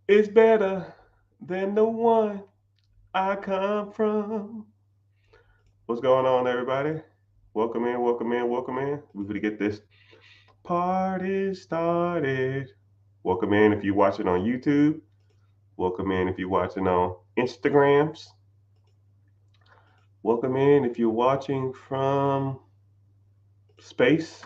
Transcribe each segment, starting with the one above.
is better than the one I come from. What's going on, everybody? Welcome in, welcome in, welcome in. We're going to get this party started. Welcome in if you're watching on YouTube. Welcome in if you're watching on Instagrams. Welcome in if you're watching from space,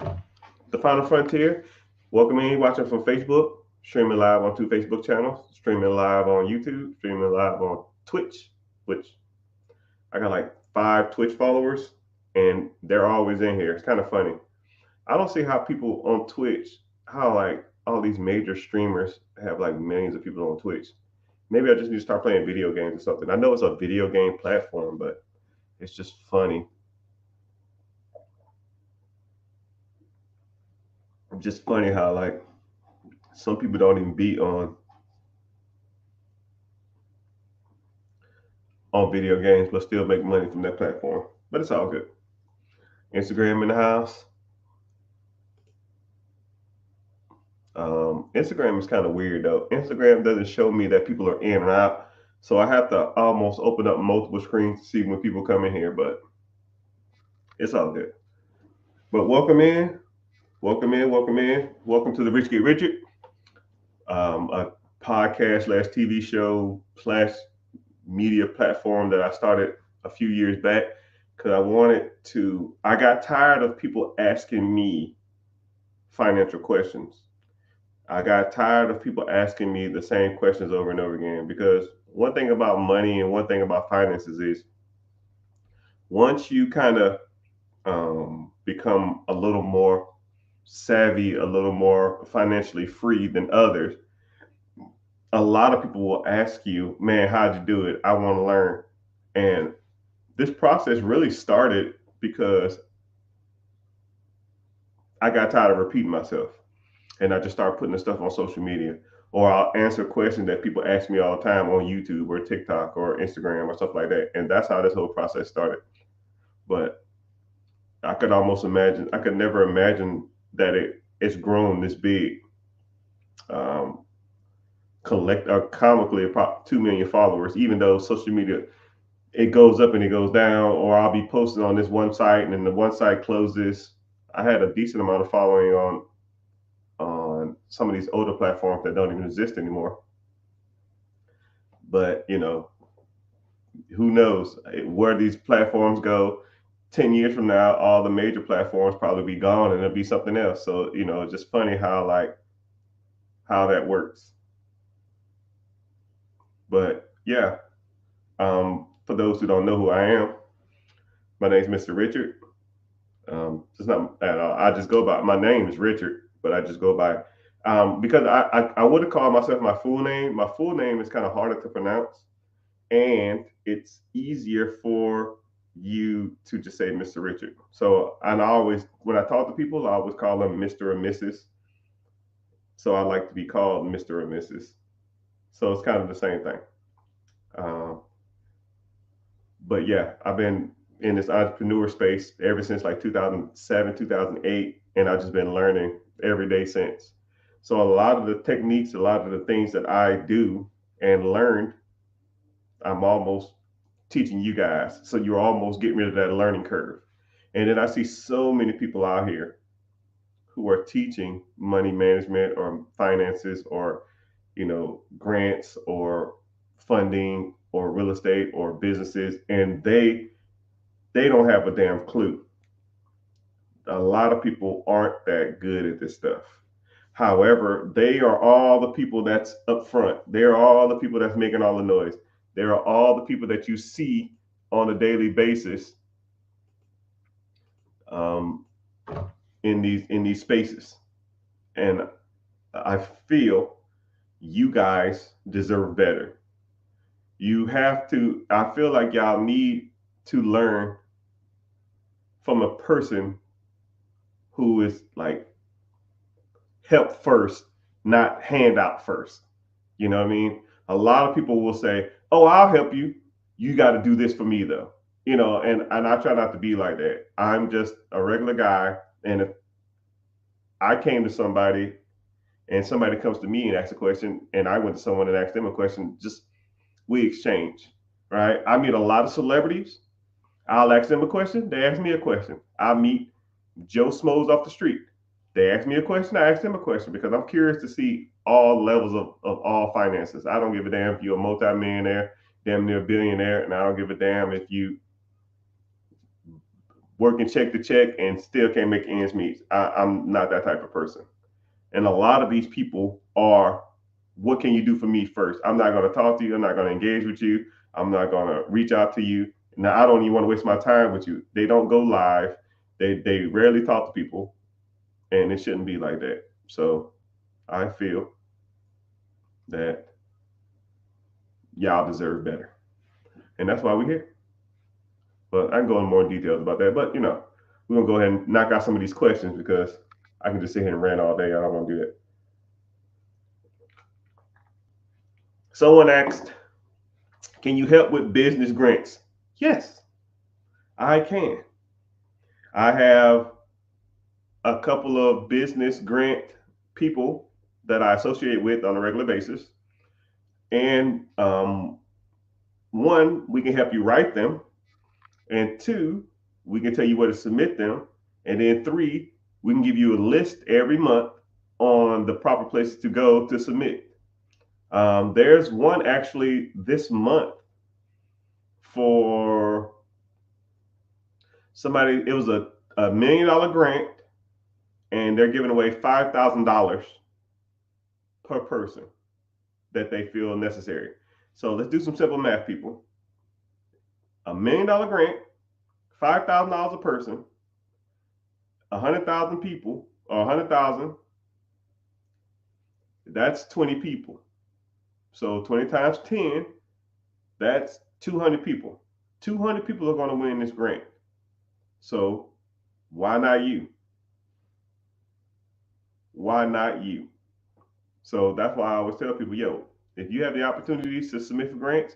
the final frontier. Welcome in watching from Facebook, streaming live on two Facebook channels, streaming live on YouTube, streaming live on Twitch, which I got like 5 Twitch followers, and they're always in here. It's kind of funny. I don't see how people on Twitch, how like all these major streamers have like millions of people on Twitch. Maybe I just need to start playing video games or something. I know it's a video game platform, but it's just funny. Just funny how like some people don't even be on video games, but still make money from that platform. But it's all good. Instagram in the house. Instagram is kind of weird though. Instagram doesn't show me that people are in and out, so I have to almost open up multiple screens to see when people come in here. But it's all good. But welcome in, welcome in, welcome in, welcome to the Rich Get Richard, a podcast slash TV show slash media platform that I started a few years back because I wanted to. I got tired of people asking me financial questions. I got tired of people asking me the same questions over and over again because one thing about money and one thing about finances is once you kind of become a little more savvy, a little more financially free than others, a lot of people will ask you, man, how'd you do it? I want to learn. And this process really started because I got tired of repeating myself. And I just started putting the stuff on social media. Or I'll answer questions that people ask me all the time on YouTube or TikTok or Instagram or stuff like that. And that's how this whole process started. But I could never imagine that it's grown this big. Um, collect comically about 2 million followers, even though social media it goes up and it goes down, or I'll be posting on this one site and then the one site closes. I had a decent amount of following on some of these older platforms that don't even exist anymore. But who knows where these platforms go 10 years from now? All the major platforms probably be gone and it'll be something else. So it's just funny how like how that works. But yeah, for those who don't know who I am, my name is Mr. Richard. It's not at all. I just go by my name is Richard, but I just go by because I would have called myself my full name. My full name is kind of harder to pronounce, and it's easier for you to just say Mr. Richard. So and I always when I talk to people, I always call them Mr. or Mrs. So I like to be called Mr. or Mrs. So it's kind of the same thing. Um, but yeah, I've been in this entrepreneur space ever since like 2007, 2008, and I've just been learning every day since. So a lot of the techniques, a lot of the things that I do and learned, I'm almost teaching you guys. So you're almost getting rid of that learning curve. And then I see so many people out here who are teaching money management or finances or grants or funding or real estate or businesses, and they don't have a damn clue. A lot of people aren't that good at this stuff. However, they are all the people that's up front. They are all the people that's making all the noise. They are all the people that you see on a daily basis um, in these spaces. And I feel you guys deserve better. You have to. I feel like y'all need to learn from a person who is like help first, not handout first. You know what I mean? A lot of people will say, "Oh, I'll help you. You got to do this for me, though." And I try not to be like that. I'm just a regular guy, and if I came to somebody and somebody comes to me and asks a question, and I went to someone and asked them a question, just we exchange, right? I meet a lot of celebrities. I'll ask them a question. They ask me a question. I meet Joe Smoes off the street. They ask me a question. I ask them a question because I'm curious to see all levels of all finances. I don't give a damn if you're a multimillionaire, damn near a billionaire, and I don't give a damn if you working check to check and still can't make ends meet. I'm not that type of person. And a lot of these people are, what can you do for me first? I'm not going to talk to you. I'm not going to engage with you. I'm not going to reach out to you. Now, I don't even want to waste my time with you. They don't go live. They rarely talk to people, and it shouldn't be like that. So I feel that y'all deserve better. And that's why we're here. But I can go in more details about that. But, we're going to go ahead and knock out some of these questions because I can just sit here and rant all day. I don't want to do that. Someone asked, can you help with business grants? Yes, I can. I have a couple of business grant people that I associate with on a regular basis. And one, we can help you write them. And two, we can tell you where to submit them. And then three, we can give you a list every month on the proper places to go to submit. There's one actually this month for somebody. It was a $1 million grant, and they're giving away $5,000 per person that they feel necessary. So let's do some simple math, people. $1 million grant, $5,000 a person, 100,000 people, or 100,000. That's 20 people. So 20 times 10, that's 200 people. 200 people are going to win this grant. So why not you? Why not you? So that's why I always tell people, yo, if you have the opportunities to submit for grants,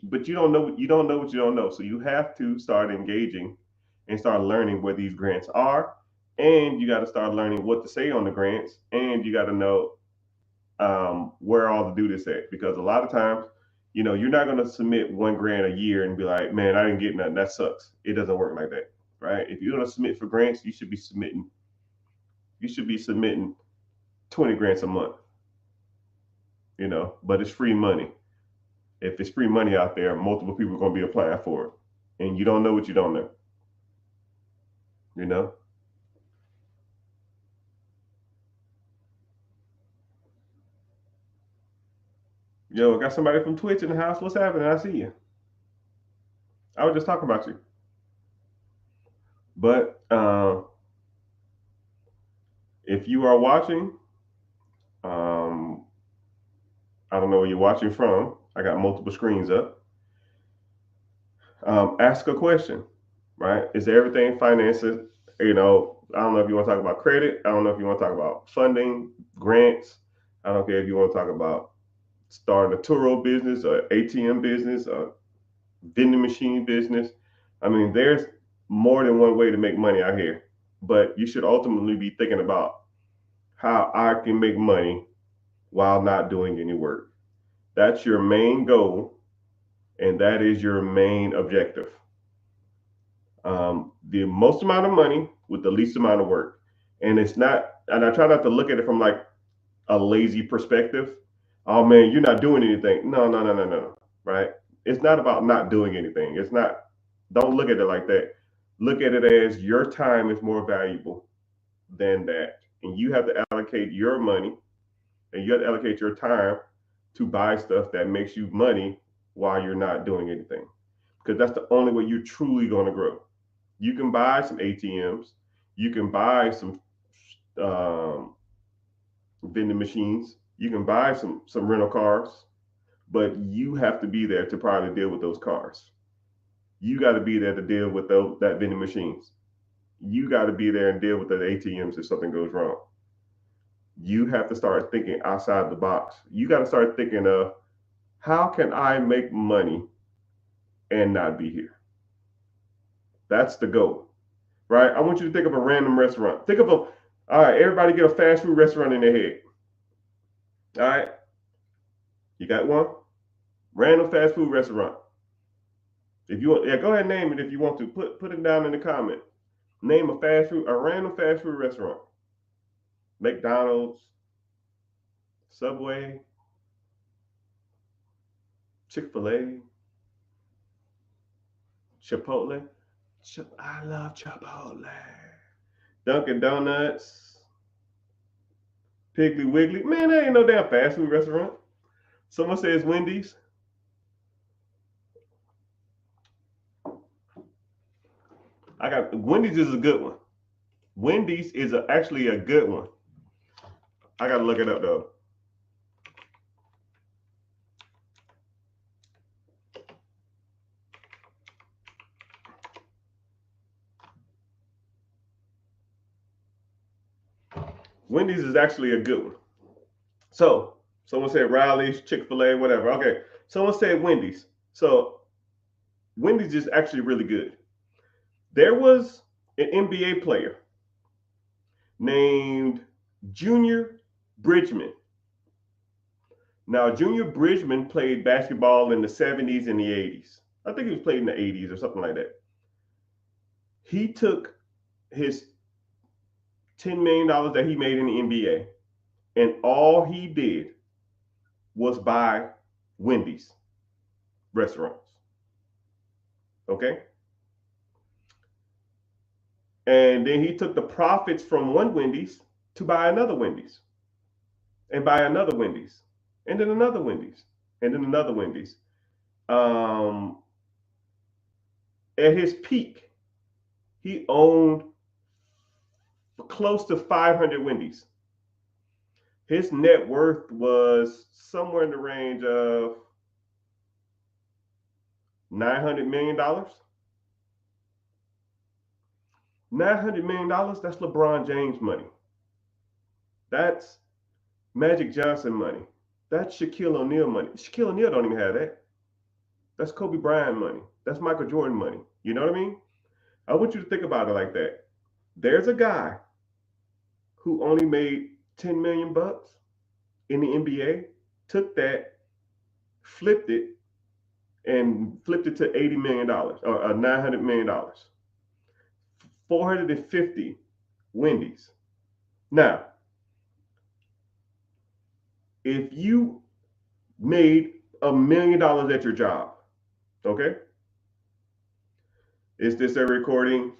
but you don't know what you don't know. So you have to start engaging and start learning where these grants are, and you got to start learning what to say on the grants, and you got to know where all to do this at, because a lot of times, you're not going to submit 1 grant a year and be like, man, I didn't get nothing. That sucks. It doesn't work like that, right? If you're going to submit for grants, you should be submitting 20 grants a month, but it's free money. If it's free money out there, multiple people are going to be applying for it, and you don't know what you don't know, you know. Yo, I got somebody from Twitch in the house. What's happening? I see you. I was just talking about you. But if you are watching, I don't know where you're watching from. I got multiple screens up. Ask a question, right? Is everything finances? I don't know if you want to talk about credit. I don't know if you want to talk about funding, grants. I don't care if you want to talk about starting a Turo business or ATM business or vending machine business. I mean, there's more than one way to make money out here, but you should ultimately be thinking about how I can make money while not doing any work. That's your main goal, and that is your main objective. The most amount of money with the least amount of work. And it's not, and I try not to look at it from like a lazy perspective. Oh man, you're not doing anything. No, no, no, no, no. Right? It's not about not doing anything. It's not, don't look at it like that. Look at it as your time is more valuable than that. And you have to allocate your money and you have to allocate your time to buy stuff that makes you money while you're not doing anything. Because that's the only way you're truly going to grow. You can buy some ATMs, you can buy some um, vending machines, you can buy some rental cars, but you have to be there to probably deal with those cars. You got to be there to deal with that vending machines. You got to be there and deal with the ATMs if something goes wrong. You have to start thinking outside the box. You got to start thinking of, how can I make money and not be here? That's the goal, right? I want you to think of a random restaurant. Think of all right, everybody get a fast food restaurant in their head. All right. You got one? Random fast food restaurant. If you want, yeah, go ahead and name it if you want to. Put it down in the comment. Name a random fast food restaurant. McDonald's, Subway, Chick-fil-A, Chipotle. I love Chipotle. Dunkin' Donuts, Piggly Wiggly. Man, that ain't no damn fast food restaurant. Someone says Wendy's. I got Wendy's is a good one. Wendy's is actually a good one. I gotta look it up though. Wendy's is actually a good one. So someone said Riley's, Chick-fil-A, whatever. Okay. Someone said Wendy's. So Wendy's is actually really good. There was an NBA player named Junior Bridgman. Now, Junior Bridgman played basketball in the 70s and the 80s. I think he was played in the 80s or something like that. He took his $10 million that he made in the NBA, and all he did was buy Wendy's restaurants. Okay? And then he took the profits from one Wendy's to buy another Wendy's, and buy another Wendy's, and then another Wendy's, and then another Wendy's. Um, at his peak, he owned close to 500 Wendy's. His net worth was somewhere in the range of $900 million. $900 million, that's LeBron James money. That's Magic Johnson money. That's Shaquille O'Neal money. Shaquille O'Neal don't even have that. That's Kobe Bryant money. That's Michael Jordan money. You know what I mean? I want you to think about it like that. There's a guy who only made 10 million bucks in the NBA, took that, flipped it, and flipped it to $80 million or $900 million. 450 Wendy's. Now, if you made $1 million at your job, okay? Is this a recording?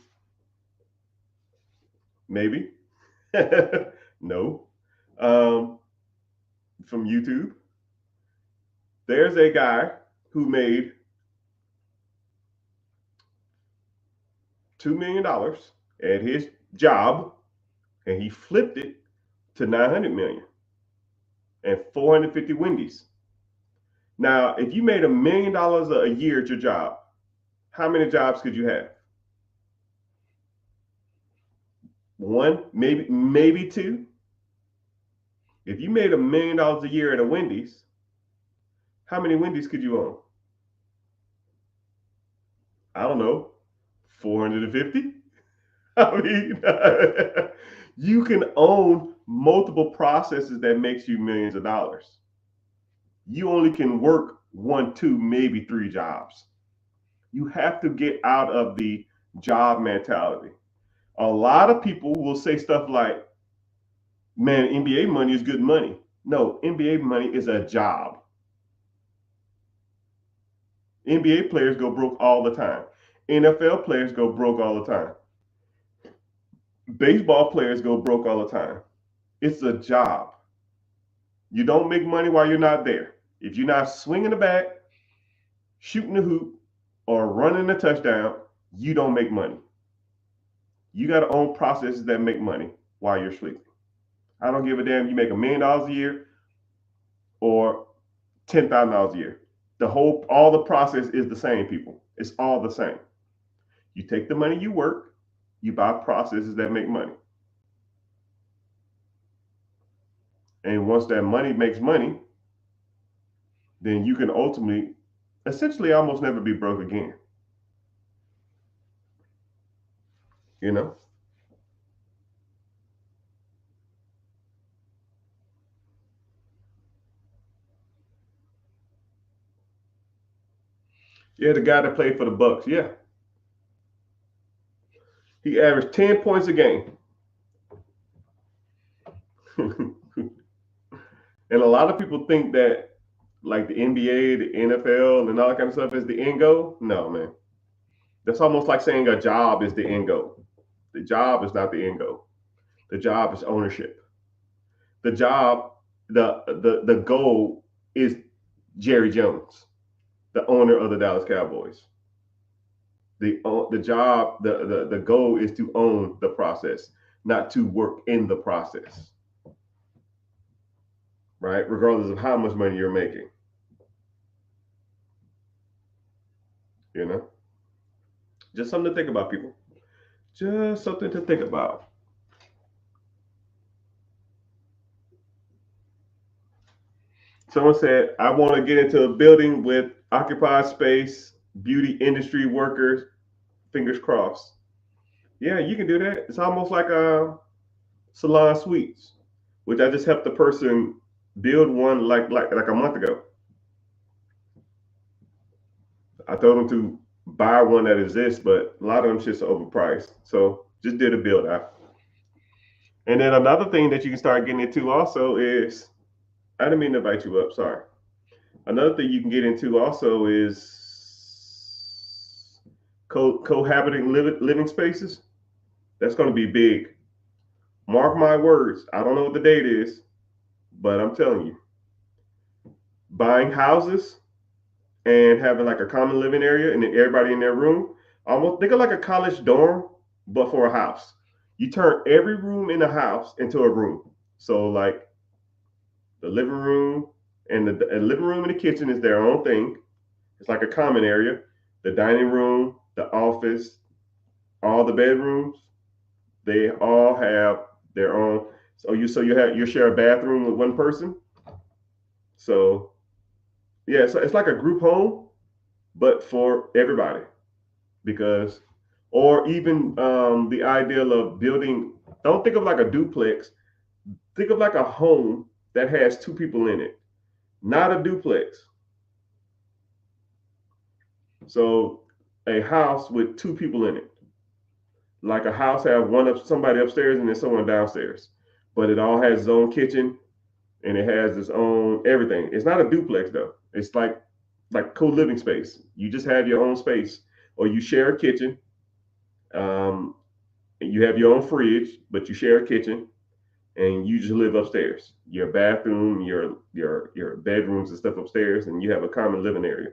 Maybe. No. From YouTube. There's a guy who made $2 million at his job, and he flipped it to 900 million and 450 Wendy's. Now, if you made $1 million a year at your job, how many jobs could you have? One, maybe two. If you made $1 million a year at a Wendy's, how many Wendy's could you own? I don't know, 450. I mean, you can own multiple processes that makes you millions of dollars. You only can work one, two, maybe three jobs. You have to get out of the job mentality. A lot of people will say stuff like, man, NBA money is good money. No, NBA money is a job. NBA players go broke all the time. NFL players go broke all the time. Baseball players go broke all the time. It's a job. You don't make money while you're not there. If you're not swinging the bat, shooting the hoop, or running a touchdown, you don't make money. You got to own processes that make money while you're sleeping. I don't give a damn. You make $1 million a year or $10,000 a year. All the process is the same, people. It's all the same. You take the money you work, you buy processes that make money. And once that money makes money, then you can ultimately, essentially, almost never be broke again. You know? Yeah, the guy that played for the Bucks. Yeah, he averaged 10 points a game. And a lot of people think that like the NBA, the NFL, and all that kind of stuff is the end goal. No, man. That's almost like saying a job is the end goal. The job is not the end goal. The job is ownership. The job, the goal is Jerry Jones, the owner of the Dallas Cowboys. The job, the goal is to own the process, not to work in the process, right? Regardless of how much money you're making, you know. Just something to think about, people. Just something to think about. Someone said, I want to get into a building with occupied space, beauty industry workers, fingers crossed. Yeah, you can do that. It's almost like a salon suites, which I just helped the person build one like a month ago. I told them to buy one that exists, but a lot of them shits are overpriced. So just did a build out. And then another thing that you can start getting into also is, I didn't mean to invite you up, sorry. Another thing you can get into also is cohabiting living spaces. That's going to be big. Mark my words. I don't know what the date is, but I'm telling you, buying houses and having like a common living area and then everybody in their room, almost think of like a college dorm, but for a house. You turn every room in the house into a room. So like the living room and the living room and the kitchen is their own thing. It's like a common area. The dining room, the office, all the bedrooms, they all have their own. So you share a bathroom with one person. So yeah, so it's like a group home, but for everybody. Because, or even the ideal of building. Don't think of like a duplex. Think of like a home that has two people in it, not a duplex. So a house with two people in it, like a house have one of somebody upstairs and then someone downstairs, but it all has its own kitchen and it has its own everything. It's not a duplex though. It's like co-living space. You just have your own space, or you share a kitchen. Um, you have your own fridge, but you share a kitchen, and you just live upstairs. Your bathroom, your bedrooms and stuff upstairs, and you have a common living area.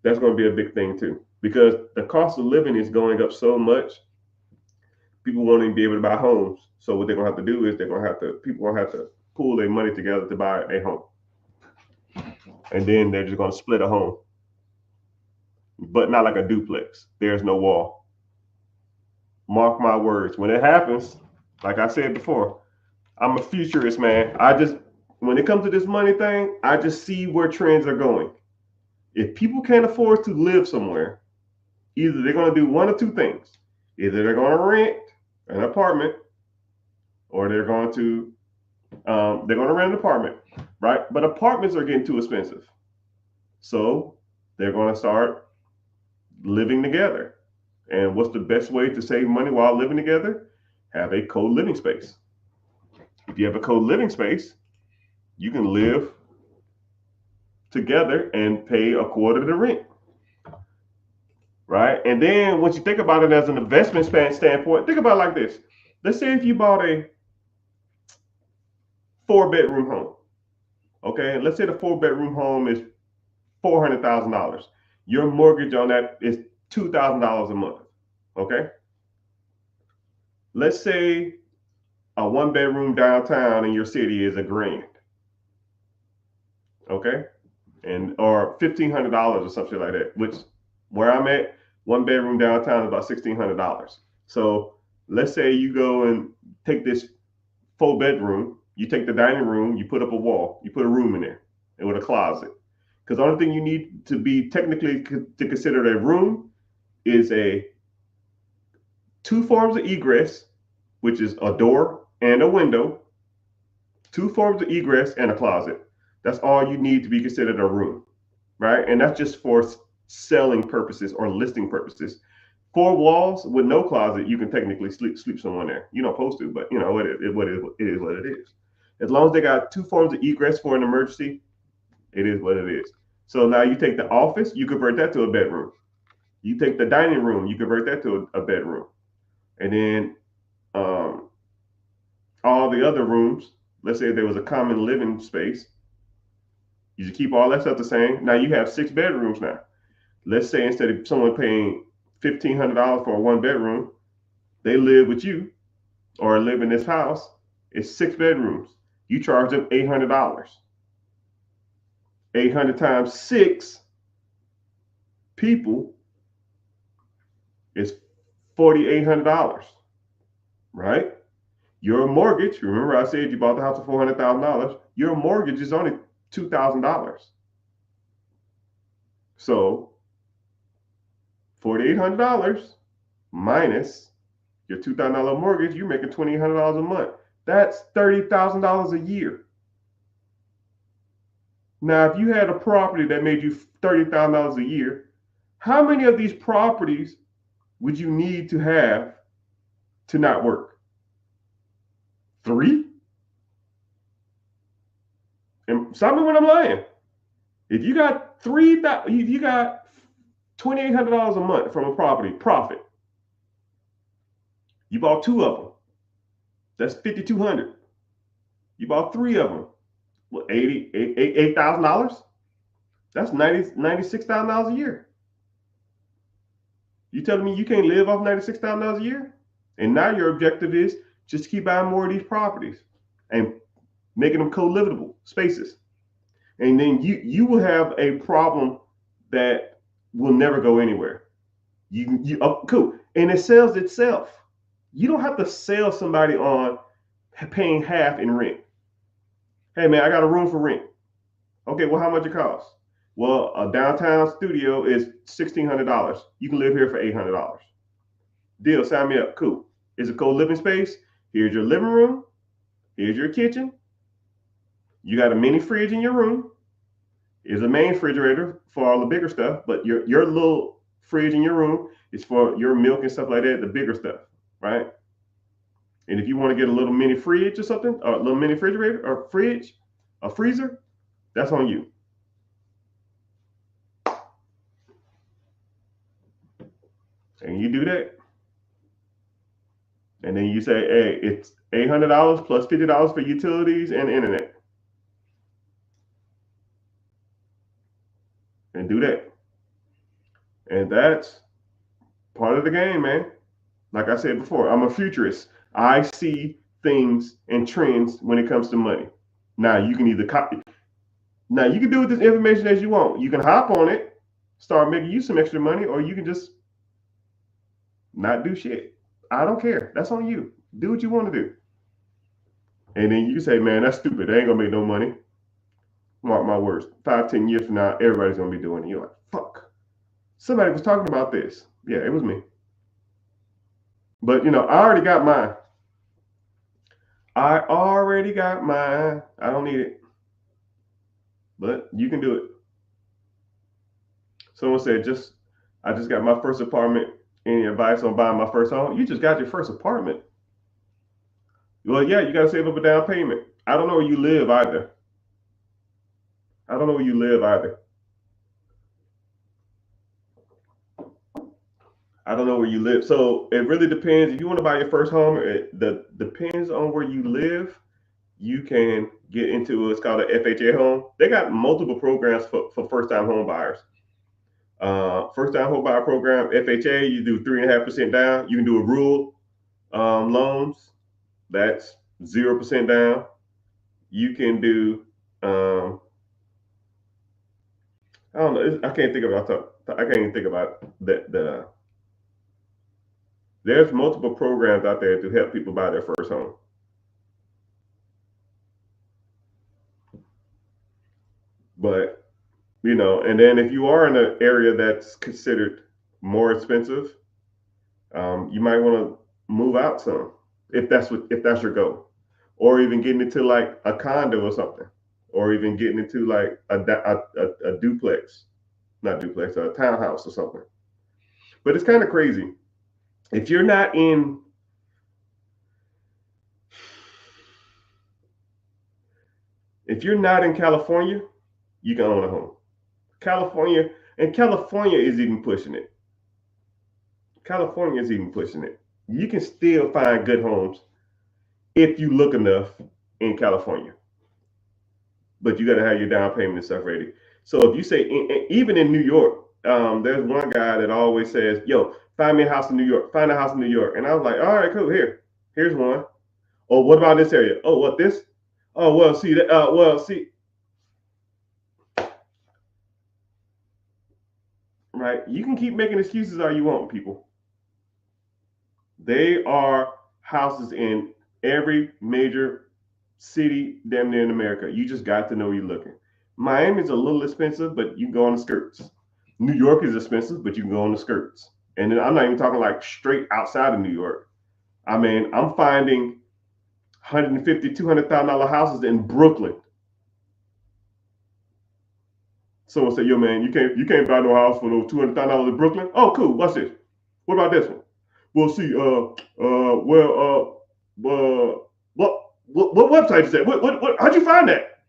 That's going to be a big thing too, because the cost of living is going up so much. People won't even be able to buy homes. So what they're gonna have to do is people gonna have to pool their money together to buy a home, and then they're just gonna split a home, but not like a duplex. There's no wall. Mark my words. When it happens, like I said before, I'm a futurist, man. When it comes to this money thing, I just see where trends are going. If people can't afford to live somewhere, either they're going to do one of two things. Either they're going to rent an apartment, or they're going to rent an apartment, right? But apartments are getting too expensive, so they're going to start living together. And what's the best way to save money while living together? Have a co-living space. If you have a co-living space, you can live together and pay a quarter of the rent, right? And then once you think about it as an investment standpoint, think about it like this. Let's say if you bought a 4 bedroom home, okay? Let's say the 4 bedroom home is $400,000. Your mortgage on that is $2,000 a month, okay? Let's say a 1 bedroom downtown in your city is $1,000, okay? And or $1,500 or something like that. Which where I'm at, 1 bedroom downtown is about $1,600. So let's say you go and take this 4 bedroom, you take the dining room, you put up a wall, you put a room in there, and with a closet. Because the only thing you need to be technically to consider a room is a two forms of egress, which is a door and a window, two forms of egress and a closet. That's all you need to be considered a room, right? And that's just for selling purposes or listing purposes. 4 walls with no closet, you can technically sleep someone there. You're not supposed to, but you know it is what it is. As long as they got 2 forms of egress for an emergency, it is what it is. So now you take the office, you convert that to a bedroom. You take the dining room, you convert that to a bedroom, and then um, all the other rooms. Let's say there was a common living space. You just keep all that stuff the same. Now you have 6 bedrooms now. Let's say instead of someone paying $1,500 for a 1 bedroom, they live with you or live in this house. It's 6 bedrooms. You charge them $800. 800 times 6 people is $4,800, right? Your mortgage, remember I said you bought the house for $400,000. Your mortgage is only $2,000. So $4,800 minus your $2,000 mortgage, you're making $2,800 a month. That's $30,000 a year. Now, if you had a property that made you $30,000 a year, how many of these properties would you need to have to not work? 3? And stop me when I'm lying. If you got $2,800 a month from a property profit, you bought 2 of them. That's $5,200. You bought 3 of them. Well, $8,000. That's $96,000 a year. You telling me you can't live off $96,000 a year? And now your objective is just keep buying more of these properties and making them co-livable spaces. And then you will have a problem that will never go anywhere. Cool. And it sells itself. You don't have to sell somebody on paying half in rent. Hey man, I got a room for rent. Okay, well, how much it costs? Well, a downtown studio is $1,600. You can live here for $800. Deal, sign me up. Cool. It's a co-living space. Here's your living room. Here's your kitchen. You got a mini fridge in your room. Here's a main refrigerator for all the bigger stuff, but your little fridge in your room is for your milk and stuff like that, the bigger stuff, right? And if you want to get a little mini fridge or something, or a little mini refrigerator or fridge, a freezer, that's on you. And you do that. And then you say, hey, it's $800 plus $50 for utilities and internet. And do that. And that's part of the game, man. Like I said before, I'm a futurist. I see things and trends when it comes to money. Now you can either copy. Now you can do with this information as you want. You can hop on it, start making you some extra money, or you can just not do shit. I don't care. That's on you. Do what you want to do. And then you can say, man, that's stupid. They ain't gonna make no money. Mark my words. 5-10 years from now, everybody's gonna be doing it. You're like, fuck. Somebody was talking about this. Yeah, it was me. But I already got mine. I don't need it. But you can do it. Someone said, I just got my first apartment. Any advice on buying my first home? You just got your first apartment. Well, yeah, you got to save up a down payment. I don't know where you live either. I don't know where you live. So it really depends. If you want to buy your first home, it depends on where you live. You can get into what's called an FHA home. They got multiple programs for first-time home buyers. First-time home buyer program, FHA, you do 3.5% down. You can do a rural loans. That's 0% down. You can do, I don't know. I can't even think about that. There's multiple programs out there to help people buy their first home. But and then if you are in an area that's considered more expensive, you might want to move out some if that's your goal, or even getting into like a condo or something, or even getting into like a duplex. not duplex, a townhouse or something. But it's kind of crazy. If you're not in if you're not in California, you can own a home. California and California is even pushing it. California is even pushing it. You can still find good homes if you look enough in California, but you got to have your down payment and stuff ready. So if you say even in New York, there's one guy that always says, "Yo, find me a house in New York. Find a house in New York." And I was like, "All right, cool. Here's one. Oh, what about this area? Oh, what this? Oh, well, see that. Well, see, right. You can keep making excuses all you want, people. They are houses in every major city damn near in America. You just got to know where you're looking. Miami's a little expensive, but you can go on the skirts. New York is expensive, but you can go on the skirts. And then I'm not even talking like straight outside of New York. I mean, I'm finding 150, $200,000 houses in Brooklyn. Someone said, "Yo, man, you can't buy no house for no $200,000 in Brooklyn." Oh, cool. What's this? What about this one? Well, see, what website is that? How'd you find that?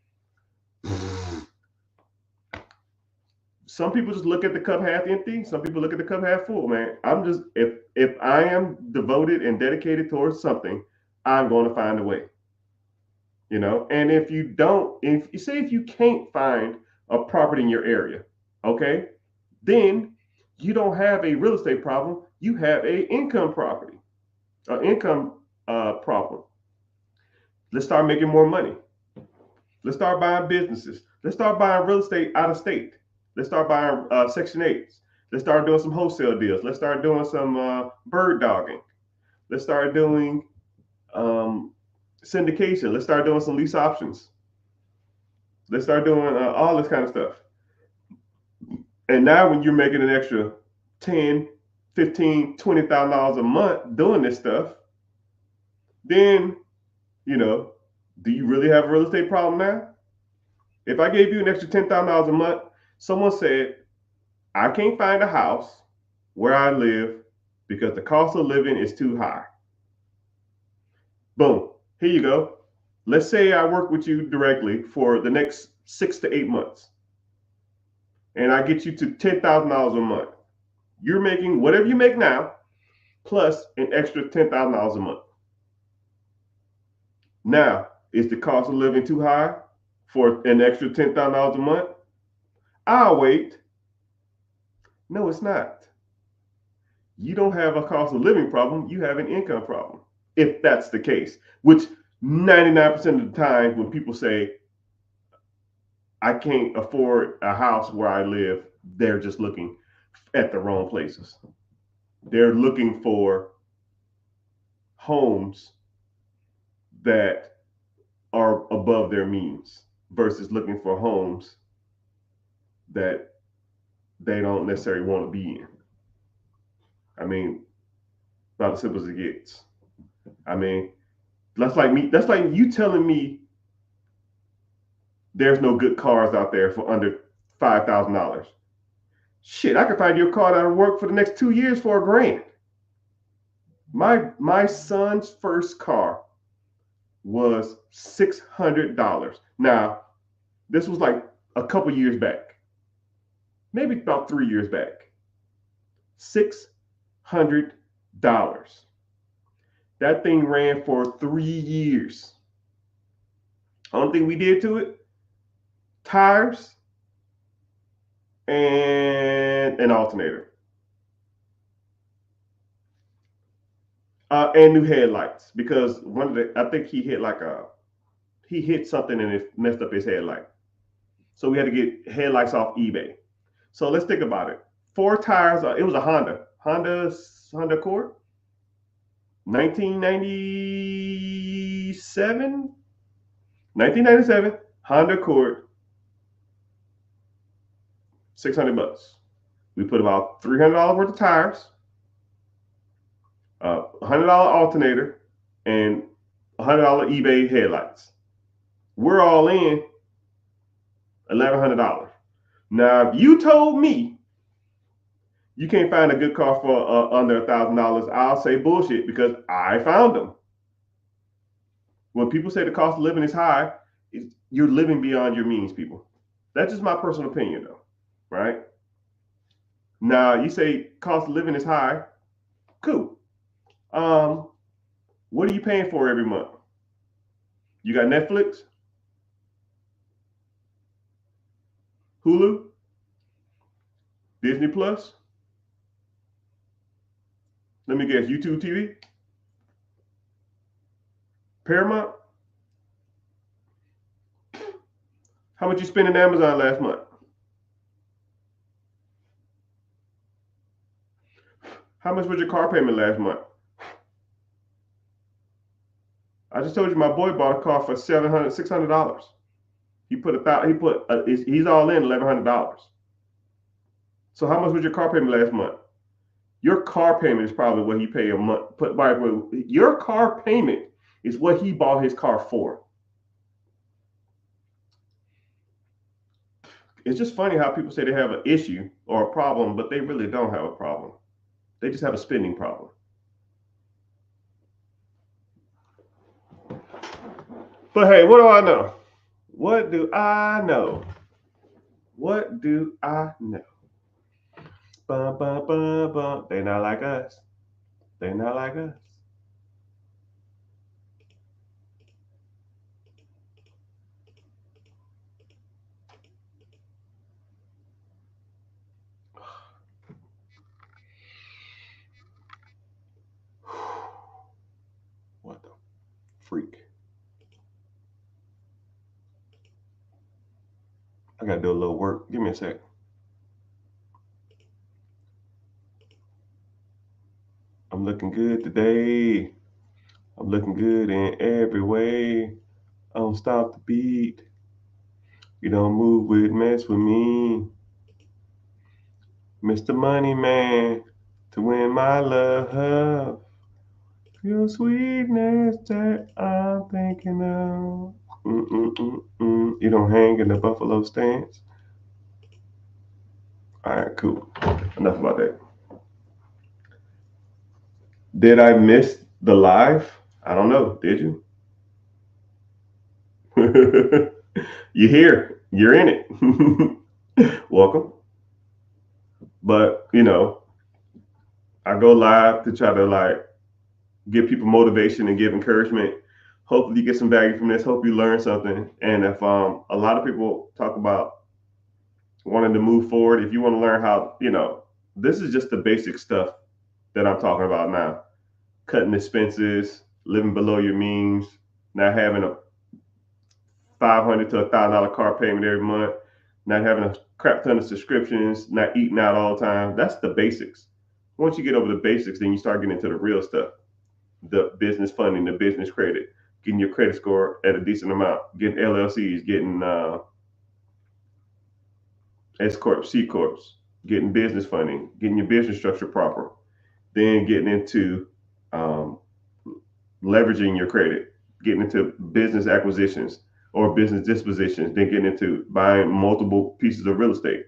Some people just look at the cup half empty. Some people look at the cup half full, man. I'm just if I am devoted and dedicated towards something, I'm going to find a way. And if you don't, if you can't find a property in your area, okay, then you don't have a real estate problem. You have a income property, an income problem. Let's start making more money. Let's start buying businesses. Let's start buying real estate out of state. Let's start buying Section 8s. Let's start doing some wholesale deals. Let's start doing some bird dogging. Let's start doing syndication. Let's start doing some lease options. Let's start doing all this kind of stuff. And now when you're making an extra 10, 15, $20,000 a month doing this stuff, then, do you really have a real estate problem now? If I gave you an extra $10,000 a month, someone said, I can't find a house where I live because the cost of living is too high. Boom, here you go. Let's say I work with you directly for the next 6 to 8 months, and I get you to $10,000 a month. You're making whatever you make now, plus an extra $10,000 a month. Now, is the cost of living too high for an extra $10,000 a month? I'll wait. No, it's not. You don't have a cost of living problem. You have an income problem. If that's the case, which 99% of the time when people say, I can't afford a house where I live, they're just looking at the wrong places. They're looking for homes that are above their means versus looking for homes that they don't necessarily want to be in. I mean, about as simple as it gets. I mean, that's like you telling me there's no good cars out there for under $5,000. Shit, I could find you a car that'll work for the next 2 years for $1,000. My son's first car was $600. Now, this was like a couple years back, maybe about 3 years back. $600. That thing ran for 3 years. Only thing we did to it, tires and an alternator. And new headlights, because I think he hit something and it messed up his headlight. So we had to get headlights off eBay. So let's think about it. 4 tires. It was a Honda Accord, 1997 Honda Accord, $600. We put about $300 worth of tires, $100 alternator, and $100 eBay headlights. We're all in $1,100. Now, if you told me you can't find a good car for under $1,000, I'll say bullshit because I found them. When people say the cost of living is high, you're living beyond your means, people. That's just my personal opinion, though, right? Now, you say cost of living is high. Cool. What are you paying for every month? You got Netflix, Hulu, Disney Plus. Let me guess, YouTube TV, Paramount. How much you spend in Amazon last month? How much was your car payment last month? I just told you my boy bought a car for $700, $600. He put he's all in $1,100. So how much was your car payment last month? Your car payment is probably what he paid a month. Your car payment is what he bought his car for. It's just funny how people say they have an issue or a problem, but they really don't have a problem. They just have a spending problem. But hey, what do I know? What do I know? What do I know? Bum, bum, bum, bum. They not like us. They not like us. What the freak? I gotta do a little work. Give me a sec. I'm looking good today. I'm looking good in every way. I don't stop the beat. You don't move mess with me. Mr. Money Man, to win my love. Your sweetness that I'm thinking of. You don't hang in the buffalo stance. All right, cool. Enough about that. Did I miss the live? I don't know. Did you? You're here. You're in it. Welcome. But, I go live to try to give people motivation and give encouragement. Hopefully you get some value from this. Hope you learn something. And if a lot of people talk about wanting to move forward, if you want to learn how, this is just the basic stuff that I'm talking about now. Cutting expenses, living below your means, not having a $500 to $1,000 car payment every month, not having a crap ton of subscriptions, not eating out all the time. That's the basics. Once you get over the basics, then you start getting into the real stuff. The business funding, the business credit, getting your credit score at a decent amount, getting LLCs, getting S corps, C corps, getting business funding, getting your business structure proper, then getting into leveraging your credit, getting into business acquisitions or business dispositions, then getting into buying multiple pieces of real estate.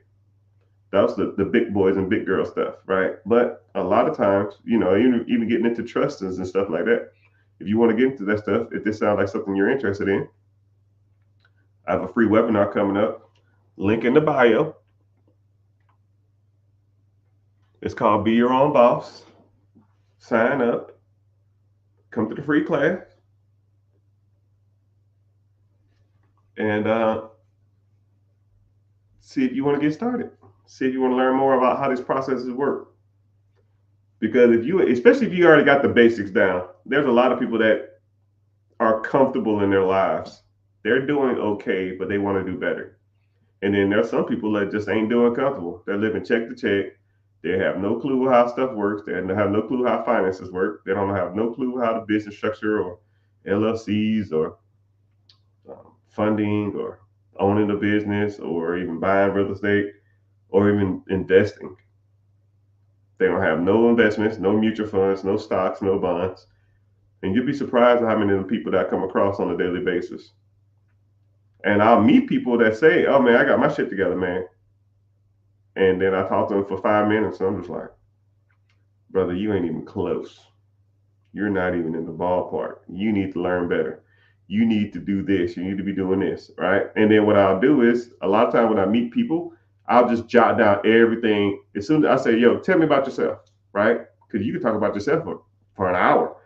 That's the big boys and big girl stuff, right? But a lot of times, even getting into trusts and stuff like that. If you want to get into that stuff, if this sounds like something you're interested in, I have a free webinar coming up. Link in the bio. It's called Be Your Own Boss. Sign up. Come to the free class. And see if you want to get started. See if you want to learn more about how these processes work. Because especially if you already got the basics down, there's a lot of people that are comfortable in their lives. They're doing okay, but they want to do better. And then there's some people that just ain't doing comfortable. They're living check to check. They have no clue how stuff works. They have no clue how finances work. They don't have no clue how the business structure or LLCs or funding or owning a business or even buying real estate or even investing. They don't have no investments, no mutual funds, no stocks, no bonds. And you'd be surprised at how many of the people that I come across on a daily basis. And I'll meet people that say, oh man, I got my shit together, man. And then I talked to him for 5 minutes, and I'm just like, brother, you ain't even close. You're not even in the ballpark. You need to learn better. You need to do this. You need to be doing this, right? And then what I'll do is a lot of time when I meet people, I'll just jot down everything. As soon as I say, yo, tell me about yourself, right? Because you can talk about yourself for an hour.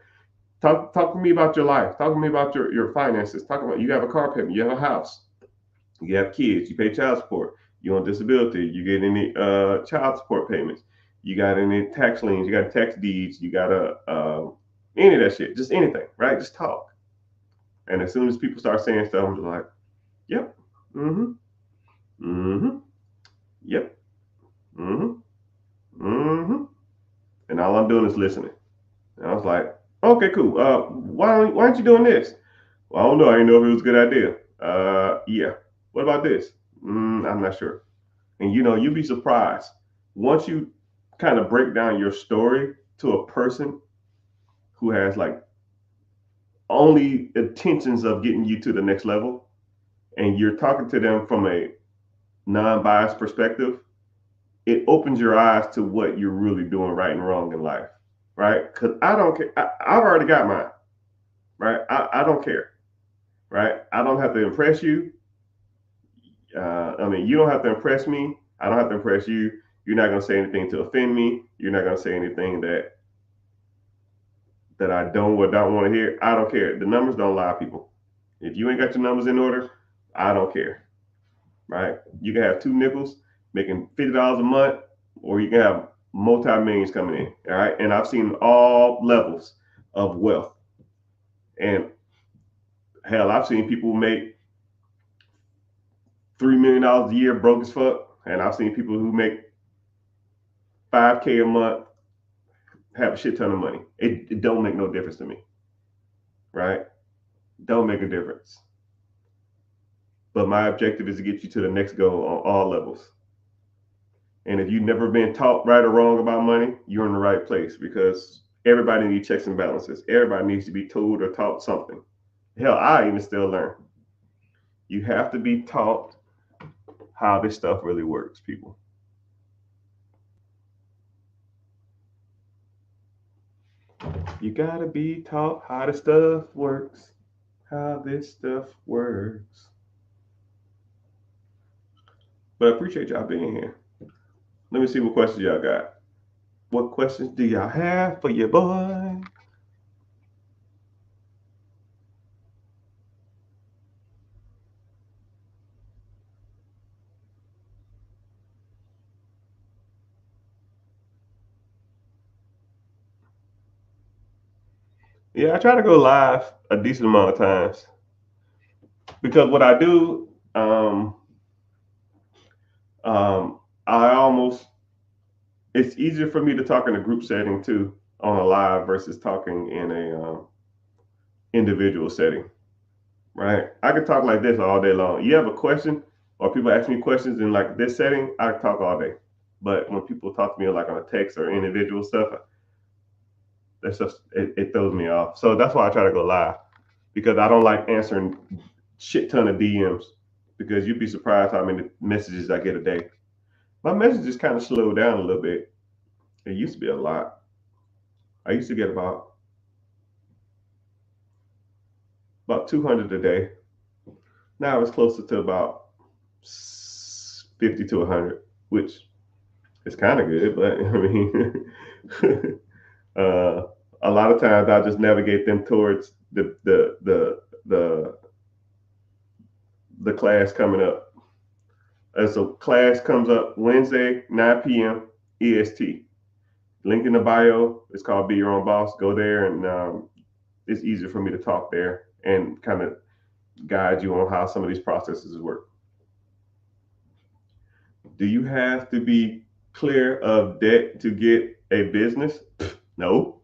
Talk to me about your life. Talk to me about your finances. Talk about you have a car payment, you have a house, you have kids, you pay child support, you on disability, you get any child support payments, you got any tax liens, you got tax deeds, you got any of that shit, just anything, right? Just talk. And as soon as people start saying stuff, I'm just like, yep, mm-hmm, mm-hmm, yep, mm-hmm, mm-hmm. And all I'm doing is listening. And I was like, okay, cool. Why aren't you doing this? Well, I don't know. I didn't know if it was a good idea. Yeah. What about this? I'm not sure. And you'd be surprised once you kind of break down your story to a person who has like only intentions of getting you to the next level, and you're talking to them from a non-biased perspective. It opens your eyes to what you're really doing right and wrong in life, right? Because I don't care. I've already got mine, right? I don't care, right? I don't have to impress you. I mean, you don't have to impress me. I don't have to impress you. You're not going to say anything to offend me. You're not going to say anything that I don't or don't want to hear. I don't care. The numbers don't lie, people. If you ain't got your numbers in order, I don't care, right? You can have two nickels making $50 a month, or you can have multi-millions coming in, all right? And I've seen all levels of wealth. And hell, I've seen people make $3 million a year broke as fuck. And I've seen people who make 5K a month have a shit ton of money. It don't make no difference to me, right? Don't make a difference. But my objective is to get you to the next goal on all levels. And if you've never been taught right or wrong about money, you're in the right place, because everybody needs checks and balances. Everybody needs to be told or taught something. Hell, I even still learn. You have to be taught how this stuff really works, people. You gotta be taught how this stuff works. How this stuff works. But I appreciate y'all being here. Let me see what questions y'all got. What questions do y'all have for your boy? Yeah, I try to go live a decent amount of times, because what I do, I almost it's easier for me to talk in a group setting too on a live versus talking in a individual setting, right? I could talk like this all day long. You have a question, or people ask me questions in like this setting, I can talk all day. But when people talk to me like on a text or individual stuff, that's just it throws me off. So that's why I try to go live, because I don't like answering shit ton of DMs, because you'd be surprised how many messages I get a day. My messages kind of slowed down a little bit. It used to be a lot. I used to get about 200 a day. Now it's closer to about 50 to 100, which is kind of good. But I mean, uh, a lot of times I just navigate them towards the class coming up. And so class comes up Wednesday, 9 p.m. EST. Link in the bio. It's called Be Your Own Boss. Go there, and it's easier for me to talk there and kind of guide you on how some of these processes work. Do you have to be clear of debt to get a business? No.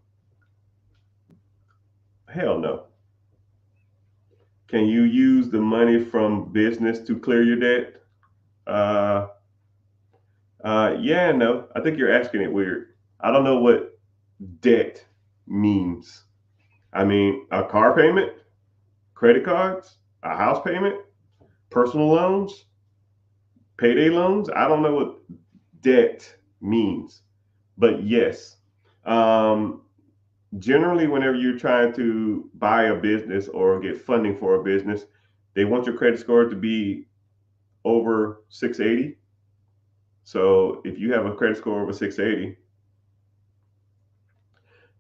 Hell no. Can you use the money from business to clear your debt? Uh, yeah and no. I think you're asking it weird. I don't know what debt means. I mean, a car payment, credit cards, a house payment, personal loans, payday loans. I don't know what debt means. But yes, um, generally, whenever you're trying to buy a business or get funding for a business, they want your credit score to be over 680. So if you have a credit score over 680,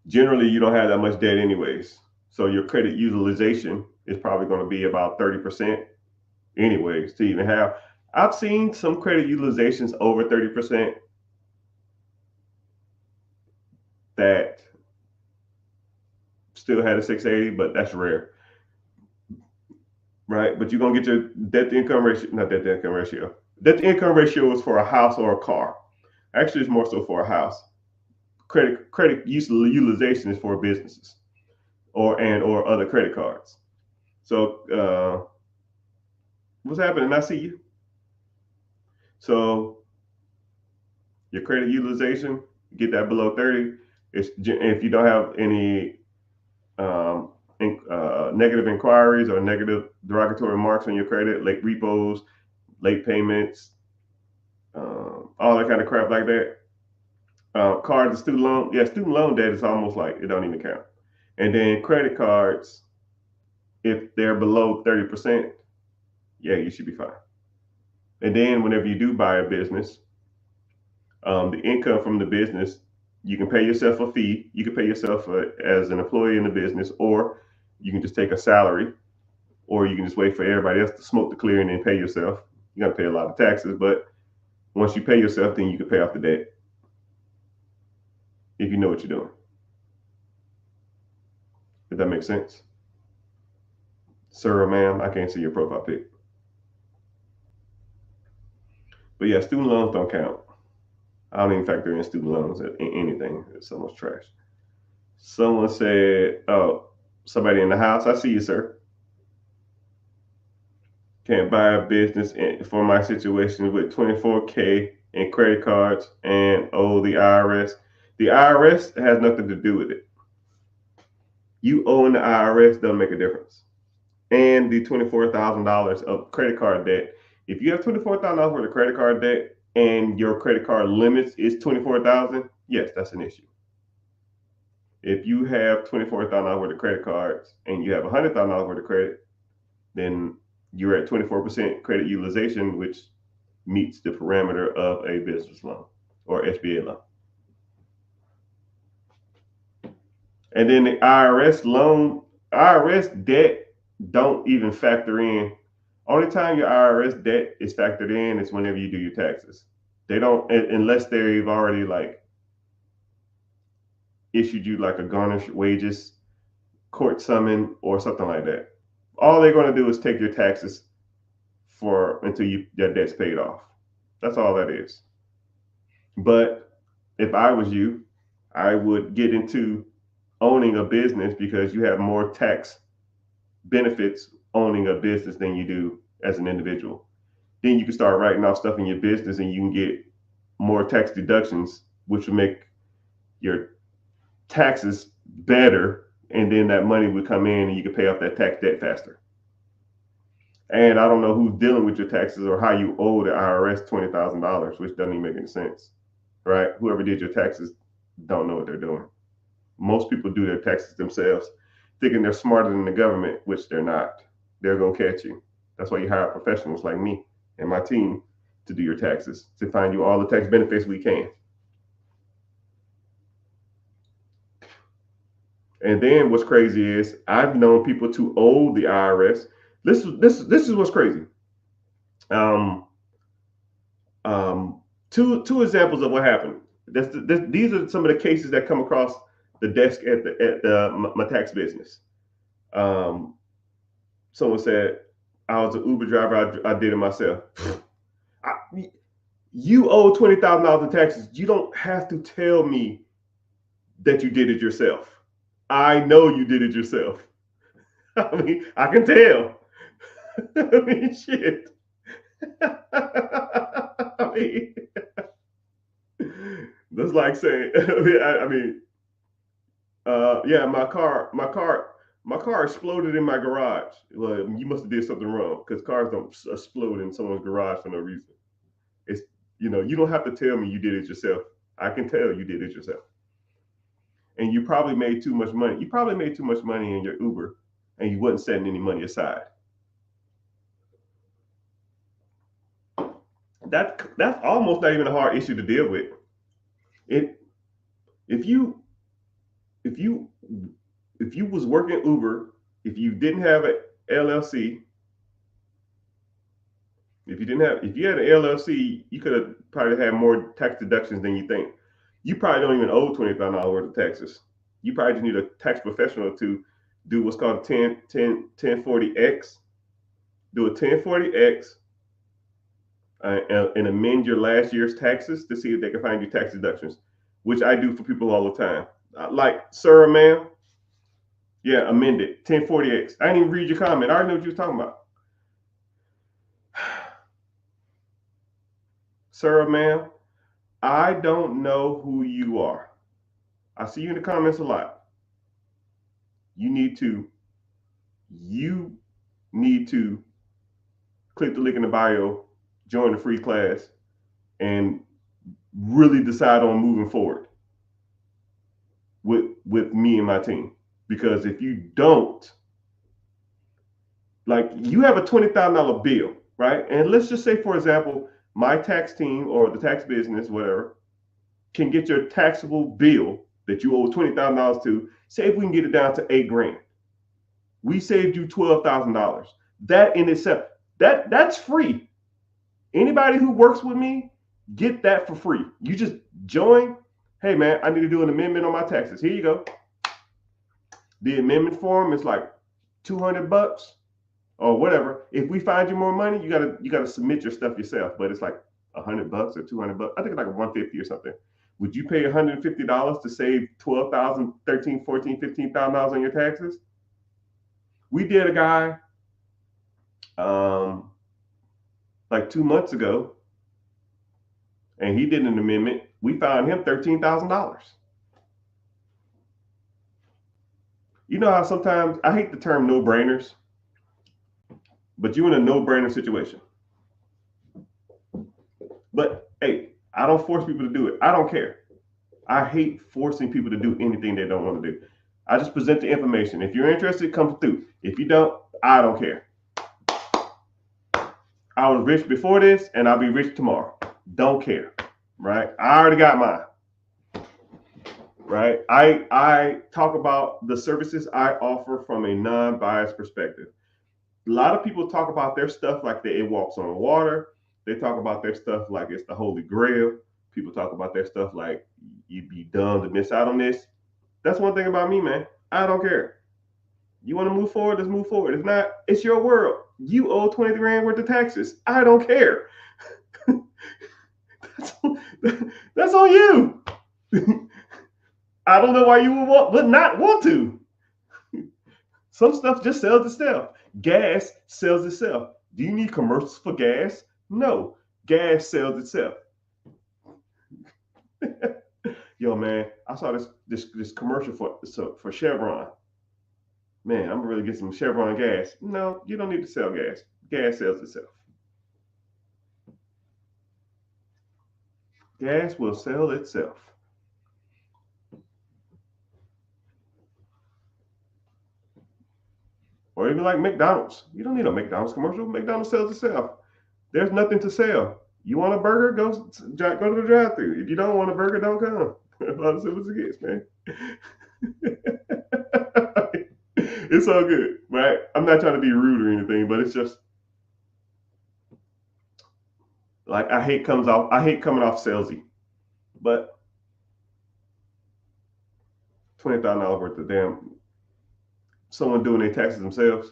generally you don't have that much debt anyways. So your credit utilization is probably going to be about 30% anyways to even have. I've seen some credit utilizations over 30% that still had a 680, but that's rare, right? But you're going to get your debt to income ratio, not debt to income ratio. Debt to income ratio is for a house or a car. Actually, it's more so for a house. Credit utilization is for businesses or other credit cards. So what's happening? I see you. So your credit utilization, get that below 30. If you don't have any negative inquiries or negative derogatory marks on your credit, late repos, late payments, all that kind of crap like that. Cards and student loan, yeah, student loan debt is almost like it don't even count. And then credit cards, if they're below 30%, yeah, you should be fine. And then whenever you do buy a business, the income from the business, you can pay yourself a fee. You can pay yourself as an employee in the business, or you can just take a salary, or you can just wait for everybody else to smoke the clear and then pay yourself. You got to pay a lot of taxes, but once you pay yourself, then you can pay off the debt if you know what you're doing. If that makes sense. Sir or ma'am, I can't see your profile pic. But yeah, student loans don't count. I don't even factor in student loans in anything. It's so much trash. Someone said, oh, somebody in the house. I see you, sir. Can't buy a business for my situation with 24K in credit cards and owe the IRS. The IRS has nothing to do with it. You owing the IRS doesn't make a difference. And the $24,000 of credit card debt. If you have $24,000 worth of credit card debt and your credit card limits is $24,000, yes, that's an issue. If you have $24,000 worth of credit cards and you have $100,000 worth of credit, then you're at 24% credit utilization, which meets the parameter of a business loan or SBA loan. And then the IRS debt don't even factor in. Only time your IRS debt is factored in is whenever you do your taxes. They don't, unless they've already like issued you like a garnished wages, court summon, or something like that. All they're going to do is take your taxes for until your debt's paid off. That's all that is. But if I was you, I would get into owning a business because you have more tax benefits owning a business than you do as an individual. Then you can start writing off stuff in your business and you can get more tax deductions, which will make your taxes better. And then that money would come in and you can pay off that tax debt faster. And I don't know who's dealing with your taxes or how you owe the IRS $20,000, which doesn't even make any sense, right? Whoever did your taxes don't know what they're doing. Most people do their taxes themselves, thinking they're smarter than the government, which they're not. They're going to catch you. That's why you hire professionals like me and my team to do your taxes, to find you all the tax benefits we can. And then what's crazy is I've known people to owe the IRS. This is what's crazy. Two examples of what happened. These are some of the cases that come across the desk at my tax business. Someone said I was an Uber driver. I did it myself. You owe $20,000 in taxes. You don't have to tell me that you did it yourself. I know you did it yourself. I mean, I can tell. I mean, shit. I mean, that's like saying. Yeah, my car exploded in my garage. Well, you must have did something wrong because cars don't explode in someone's garage for no reason. It's You don't have to tell me you did it yourself. I can tell you did it yourself. And you probably made too much money. You probably made too much money in your Uber and you wasn't setting any money aside. That's almost not even a hard issue to deal with. It if you if you if you was working Uber, if you didn't have an LLC, if you had an LLC, you could have probably had more tax deductions than you think. You probably don't even owe $25 worth of taxes. You probably just need a tax professional to do what's called a 1040X. Do a 1040X and amend your last year's taxes to see if they can find you tax deductions, which I do for people all the time. Like, sir or ma'am, yeah, amend it. 1040X. I didn't even read your comment. I already know what you were talking about. Sir or ma'am, I don't know who you are. I see you in the comments a lot. You need to click the link in the bio, join the free class, and really decide on moving forward with me and my team. Because if you don't, like, you have a $20,000 bill, right? And let's just say, for example, my tax team or the tax business, whatever, can get your taxable bill that you owe $20,000 to. Say if we can get it down to $8,000, we saved you $12,000. That in itself, that's free. Anybody who works with me, get that for free. You just join. Hey man, I need to do an amendment on my taxes. Here you go. The amendment form is like $200 or whatever. If we find you more money, you gotta submit your stuff yourself. But it's like $100 or $200. I think it's like $150 or something. Would you pay $150 to save $12,000, $13,000, $14,000, $15,000 on your taxes? We did a guy like 2 months ago, and he did an amendment. We found him $13,000. You know how sometimes, I hate the term no-brainers, but you're in a no-brainer situation. But hey, I don't force people to do it. I don't care. I hate forcing people to do anything they don't want to do. I just present the information. If you're interested, come through. If you don't, I don't care. I was rich before this and I'll be rich tomorrow. Don't care, right? I already got mine, right? I talk about the services I offer from a non-biased perspective. A lot of people talk about their stuff like it walks on water. They talk about their stuff like it's the Holy Grail. People talk about their stuff like you'd be dumb to miss out on this. That's one thing about me, man. I don't care. You want to move forward? Let's move forward. If not, it's your world. You owe 20 grand worth of taxes. I don't care. That's on you. I don't know why you would not want to. Some stuff just sells itself. Gas sells itself. Do you need commercials for gas? No. Gas sells itself. Yo, man, I saw this commercial for Chevron. Man, I'm gonna really get some Chevron gas. No, you don't need to sell gas. Gas sells itself. Gas will sell itself. Or even like McDonald's. You don't need a McDonald's commercial. McDonald's sells itself. There's nothing to sell. You want a burger? Go to the drive-thru. If you don't want a burger, don't come. About as simple as it gets, man. It's all good, right? I'm not trying to be rude or anything, but it's just like I hate coming off salesy, but $20,000 worth of damn someone doing their taxes themselves.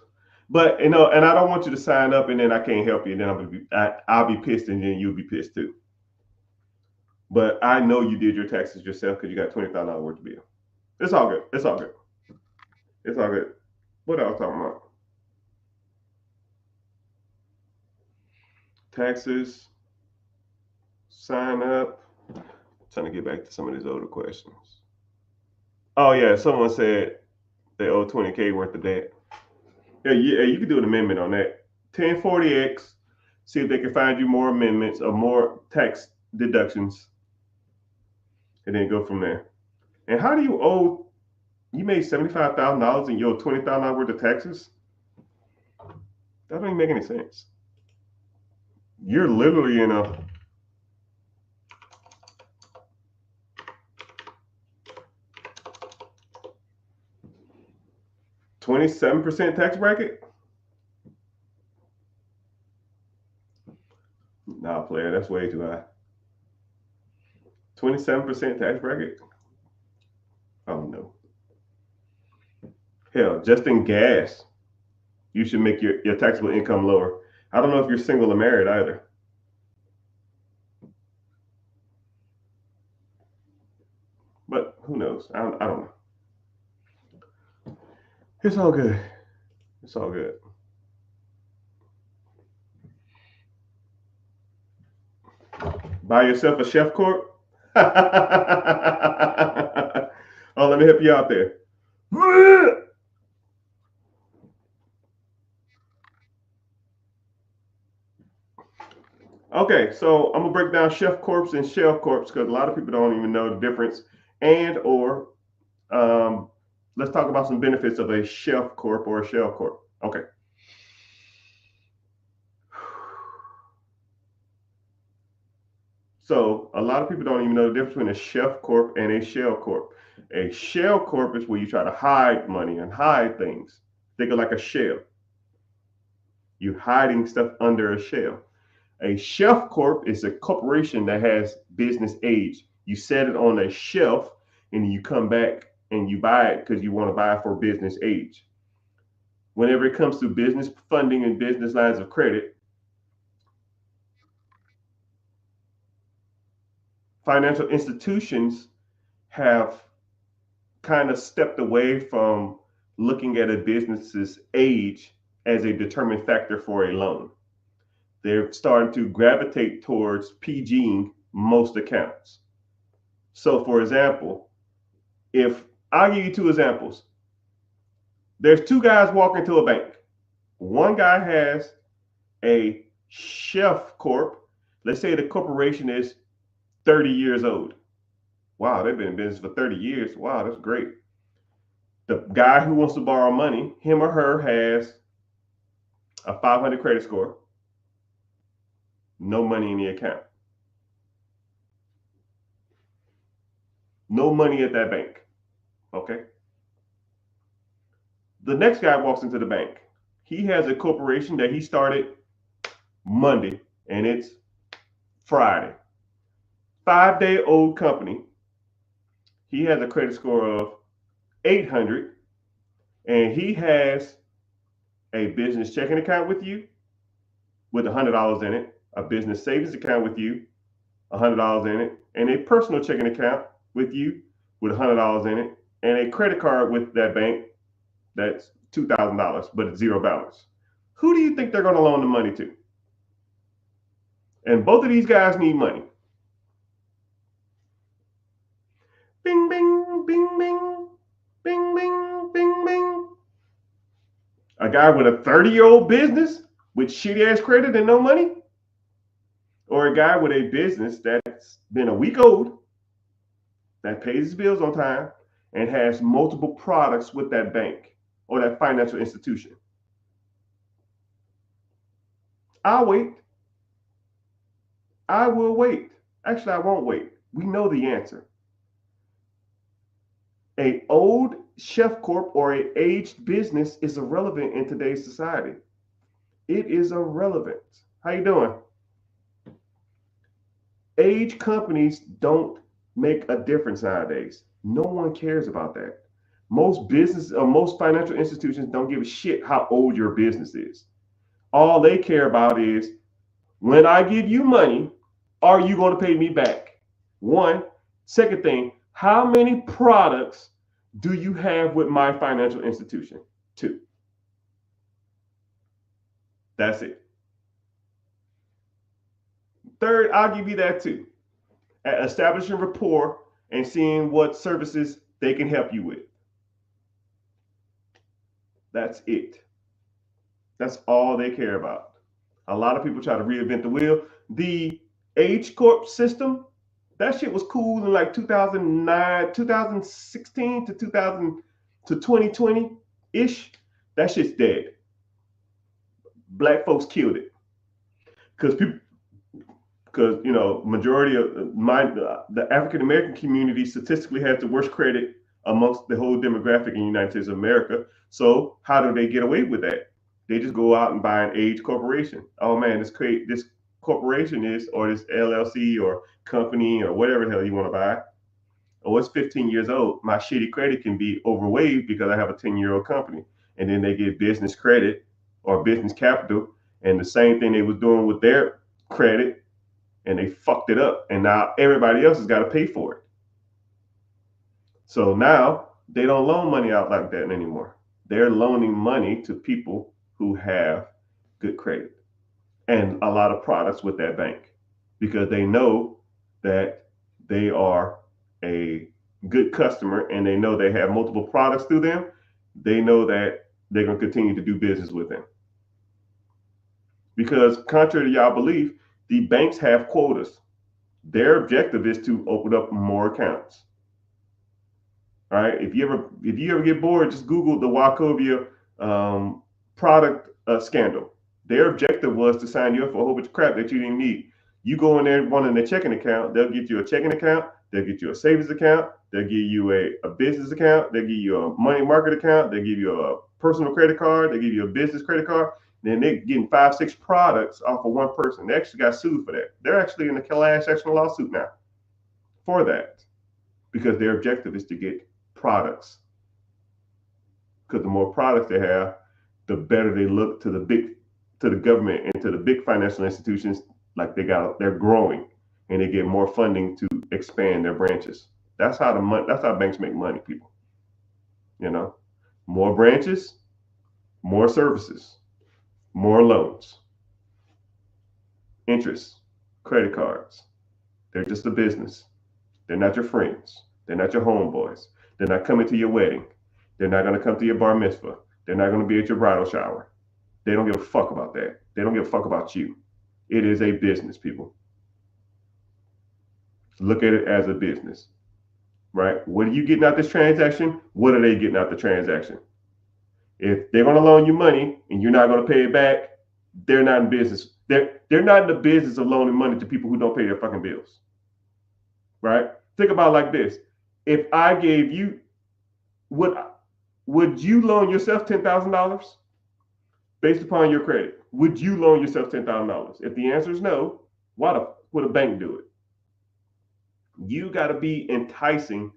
But and I don't want you to sign up and then I can't help you, and then I'll be pissed, and then you'll be pissed too. But I know you did your taxes yourself because you got $20,000 worth of bill. It's all good. It's all good. It's all good. What else talking about? Taxes. Sign up. I'm trying to get back to some of these older questions. Oh yeah, someone said they owe 20K worth of debt. Yeah, you can do an amendment on that. 1040X. See if they can find you more amendments or more tax deductions, and then go from there. And how do you owe? You made $75,000 and you owe $20,000 worth of taxes. That don't even make any sense. You're literally in a 27% tax bracket. Nah, player, that's way too high. 27% tax bracket. Oh no. Hell, just in gas, you should make your taxable income lower. I don't know if you're single or married either. But who knows? I don't know. It's all good. It's all good. Buy yourself a chef corp. Oh, let me help you out there. Okay, so I'm gonna break down chef corps and shell corps because a lot of people don't even know the difference. And or um, let's talk about some benefits of a chef corp or a shell corp. Okay. So a lot of people don't even know the difference between a chef corp and a shell corp. A shell corp is where you try to hide money and hide things. Think of like a shell. You're hiding stuff under a shell. A shelf corp is a corporation that has business age. You set it on a shelf and you come back and you buy it because you want to buy it for business age. Whenever it comes to business funding and business lines of credit, financial institutions have kind of stepped away from looking at a business's age as a determined factor for a loan. They're starting to gravitate towards PGing most accounts. So, for example, if I'll give you two examples, there's two guys walking to a bank. One guy has a chef corp. Let's say the corporation is 30 years old. Wow, they've been in business for 30 years. Wow, that's great. The guy who wants to borrow money, him or her has a 500 credit score, no money in the account, no money at that bank. Okay. The next guy walks into the bank. He has a corporation that he started Monday and it's Friday. 5-day old company. He has a credit score of 800 and he has a business checking account with you with $100 in it, a business savings account with you, $100 in it, and a personal checking account with you with $100 in it, and a credit card with that bank that's $2,000, but it's zero balance. Who do you think they're going to loan the money to? And both of these guys need money. Bing, bing, bing, bing, bing, bing, bing, bing. A guy with a 30-year-old business with shitty ass credit and no money? Or a guy with a business that's been a week old, that pays his bills on time, and has multiple products with that bank or that financial institution? I'll wait. I will wait. Actually, I won't wait. We know the answer. A old chef corp or a aged business is irrelevant in today's society. It is irrelevant. How you doing? Age companies don't make a difference nowadays. No one cares about that. Most business or most financial institutions don't give a shit how old your business is. All they care about is when I give you money, are you going to pay me back? One. Second thing, how many products do you have with my financial institution? Two. That's it. Third, I'll give you that too. At establishing rapport and seeing what services they can help you with. That's it. That's all they care about. A lot of people try to reinvent the wheel. The Age Corp system, that shit was cool in like 2009, 2016 to 2000 to 2020 ish. That shit's dead. Black folks killed it because people, because majority of the African American community statistically has the worst credit amongst the whole demographic in the United States of America. So how do they get away with that? They just go out and buy an age corporation. Oh man, this corporation is, or this LLC or company or whatever the hell you want to buy. Oh, it's 15 years old. My shitty credit can be overwaived because I have a 10-year-old company. And then they get business credit or business capital. And the same thing they was doing with their credit, and they fucked it up. And now everybody else has got to pay for it. So now they don't loan money out like that anymore. They're loaning money to people who have good credit and a lot of products with that bank because they know that they are a good customer and they know they have multiple products through them. They know that they're going to continue to do business with them. Because contrary to y'all belief, the banks have quotas. Their objective is to open up more accounts. All right. If you ever get bored, just Google the Wachovia product scandal. Their objective was to sign you up for a whole bunch of crap that you didn't need. You go in there wanting a checking account, they'll get you a checking account, they'll get you a savings account, they'll give you a business account, they'll give you a money market account, they'll give you a personal credit card, they'll give you a business credit card. Then they're getting 5-6 products off of one person. They actually got sued for that. They're actually in a class action lawsuit now for that because their objective is to get products. Because the more products they have, the better they look to the government and to the big financial institutions. Like they're growing and they get more funding to expand their branches. That's how banks make money, people. More branches, more services, more loans, interest, credit cards. They're just a business. They're not your friends. They're not your homeboys. They're not coming to your wedding. They're not going to come to your bar mitzvah. They're not going to be at your bridal shower. They don't give a fuck about that. They don't give a fuck about you. It is a business, people. Look at it as a business, right? What are you getting out this transaction? What are they getting out the transaction? If they're going to loan you money and you're not going to pay it back, they're not in business. They're not in the business of loaning money to people who don't pay their fucking bills, right? Think about it like this. If I gave you, would you loan yourself $10,000 based upon your credit? Would you loan yourself $10,000? If the answer is no, why would a bank do it? You got to be enticing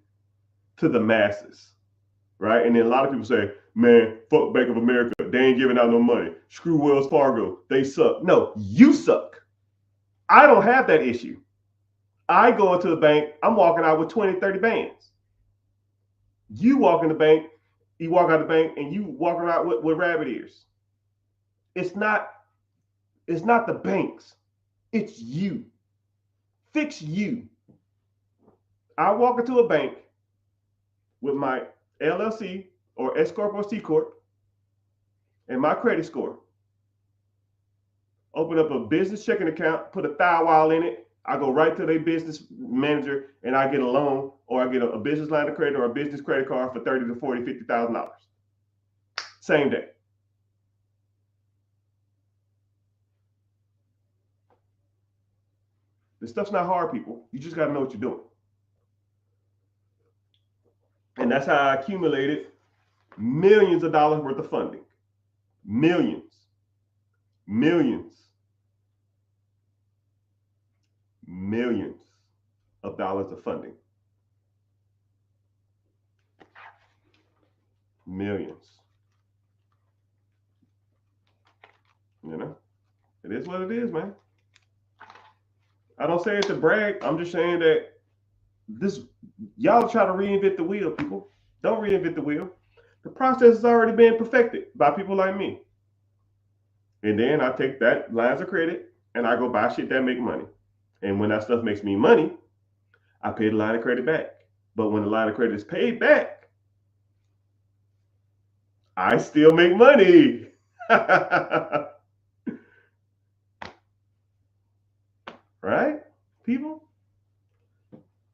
to the masses, right? And then a lot of people say, man, fuck Bank of America. They ain't giving out no money. Screw Wells Fargo. They suck. No, you suck. I don't have that issue. I go into the bank, I'm walking out with 20, 30 bands. You walk in the bank, you walk out the bank, and you walking out with rabbit ears. It's not the banks. It's you. Fix you. I walk into a bank with my LLC or S Corp or C Corp and my credit score. Open up a business checking account, put a firewall in it. I go right to their business manager and I get a loan or I get a business line of credit or a business credit card for $30,000 to $40,000, $50,000. Same day. This stuff's not hard, people. You just got to know what you're doing. And that's how I accumulated millions of dollars worth of funding. Millions of dollars of funding. Millions. It is what it is, man. I don't say it to brag. I'm just saying that y'all try to reinvent the wheel, people. Don't reinvent the wheel. The process has already been perfected by people like me. And then I take that lines of credit and I go buy shit that make money. And when that stuff makes me money, I pay the line of credit back. But when the line of credit is paid back, I still make money. Right? people.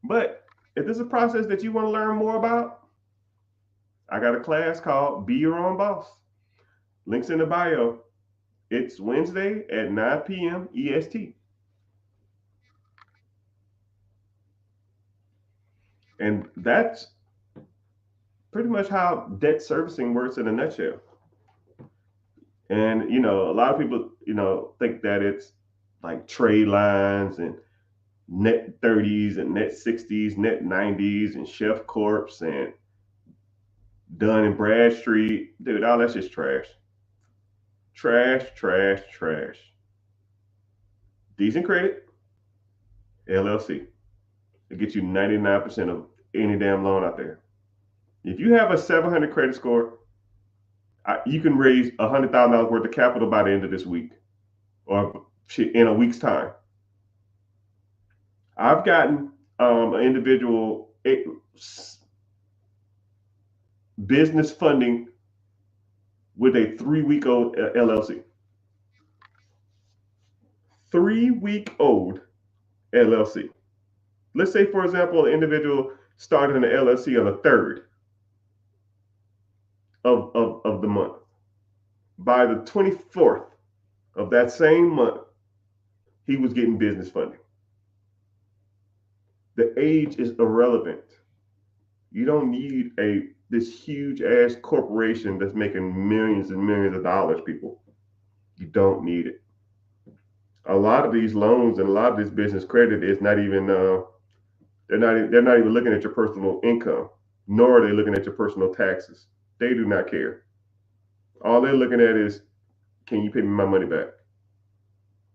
But if this is a process that you want to learn more about, I got a class called Be Your Own Boss. Links in the bio. It's Wednesday at 9 p.m. EST. And that's pretty much how debt servicing works in a nutshell. And a lot of people, think that it's like trade lines and net 30s and net 60s, net 90s and Chef Corps and Dun and Bradstreet. Dude, all that's just trash. Trash, trash, trash. Decent credit, LLC. It gets you 99% of any damn loan out there. If you have a 700 credit score, you can raise $100,000 worth of capital by the end of this week or in a week's time. I've gotten an individual business funding with a 3-week-old LLC. 3-week-old LLC. Let's say, for example, an individual started an LLC on the 3rd of the month. By the 24th of that same month, he was getting business funding. The age is irrelevant. You don't need this huge ass corporation that's making millions and millions of dollars, people. You don't need it. A lot of these loans and a lot of this business credit is not even they're not even looking at your personal income, nor are they looking at your personal taxes. They do not care. All they're looking at is, can you pay me my money back?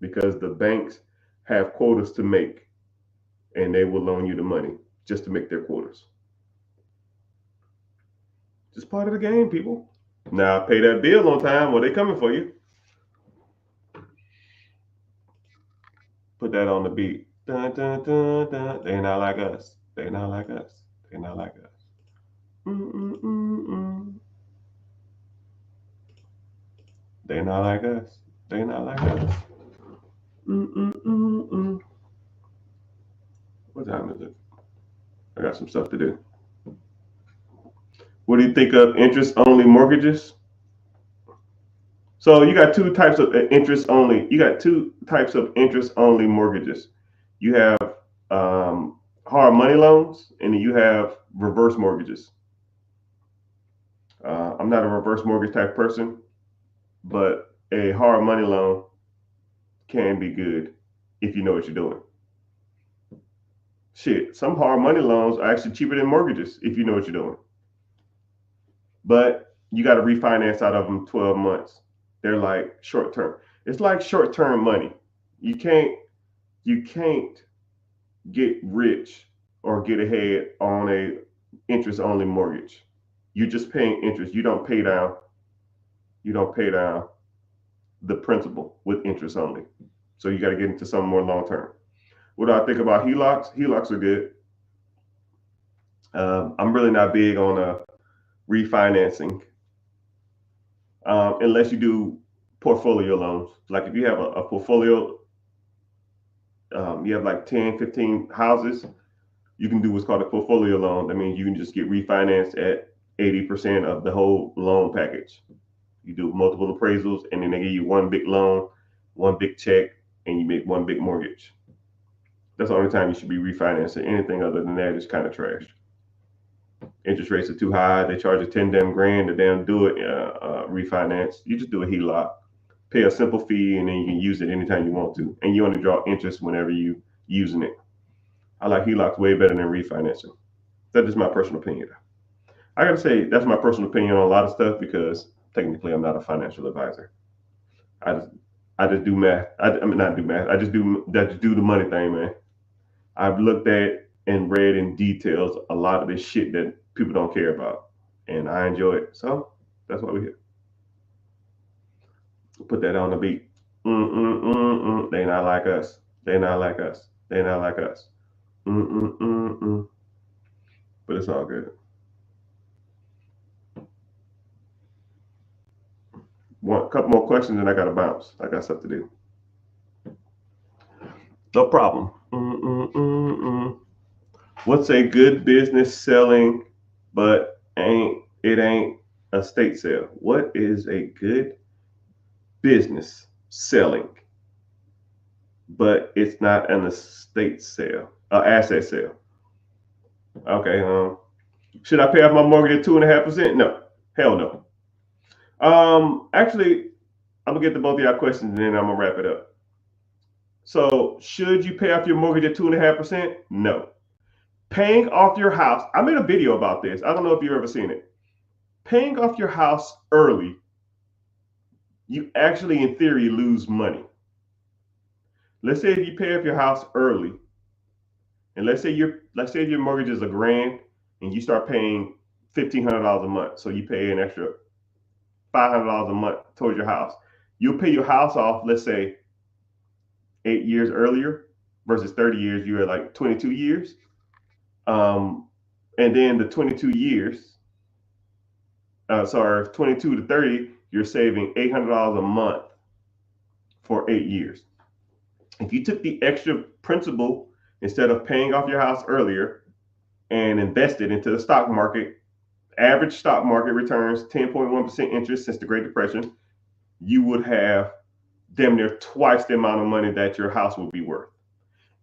Because the banks have quotas to make, and they will loan you the money just to make their quotas. Just part of the game, people. Now pay that bill on time or they coming for you. Put that on the beat. Dun, dun, dun, dun. They not like us. They not like us. They not like us. Mm-mm-mm-mm. They not like us. They not like us. Mm-mm-mm-mm. What time is it? I got some stuff to do. What do you think of interest-only mortgages? So you got two types of interest-only. You got two types of interest-only mortgages. You have hard money loans, and then you have reverse mortgages. I'm not a reverse mortgage type person, but a hard money loan can be good if you know what you're doing. Shit, some hard money loans are actually cheaper than mortgages if you know what you're doing. But you got to refinance out of them 12 months. They're like short term. It's like short term money. You can't get rich or get ahead on a interest only mortgage. You're just paying interest. You don't pay down the principal with interest only. So you got to get into something more long term. What do I think about HELOCs? HELOCs are good. I'm really not big on refinancing unless you do portfolio loans. Like if you have a portfolio, you have like 10, 15 houses, you can do what's called a portfolio loan. That means you can just get refinanced at 80% of the whole loan package. You do multiple appraisals, and then they give you one big loan, one big check, and you make one big mortgage. That's the only time you should be refinancing. Anything other than that is kind of trash. Interest rates are too high. They charge you 10 damn grand to damn do it refinance. You just do a HELOC, pay a simple fee, and then you can use it anytime you want to. And you only draw interest whenever you using it. I like HELOCs way better than refinancing. That's just my personal opinion. I gotta say that's my personal opinion on a lot of stuff because technically I'm not a financial advisor. I just do math. I mean not do math. I just do the money thing, man. I've looked at and read in details a lot of this shit that people don't care about, and I enjoy it. So that's why we're here. Put that on the beat. They not like us. They not like us. They not like us. But it's all good. One couple more questions and I gotta bounce. I got stuff to do. No problem. What's a good business selling, but ain't a estate sale? What is a good business selling, but it's not an estate sale, asset sale? Okay. Should I pay off my mortgage at 2.5%? No. Hell no. Actually, I'm gonna get to both of y'all questions and then I'm gonna wrap it up. So, should you pay off your mortgage at 2.5%? No. Paying off your house. I made a video about this. I don't know if you've ever seen it. Paying off your house early, you actually, in theory, lose money. Let's say if you pay off your house early, and let's say your mortgage is $1,000, and you start paying $1,500 a month. So you pay an extra $500 a month towards your house. You'll pay your house off, let's say, 8 years earlier versus 30 years. You're at like 22 years. And then the 22 years, 22 to 30, you're saving $800 a month for 8 years. If you took the extra principal instead of paying off your house earlier and invested into the stock market, average stock market returns 10.1% interest since the Great Depression, you would have damn near twice the amount of money that your house would be worth.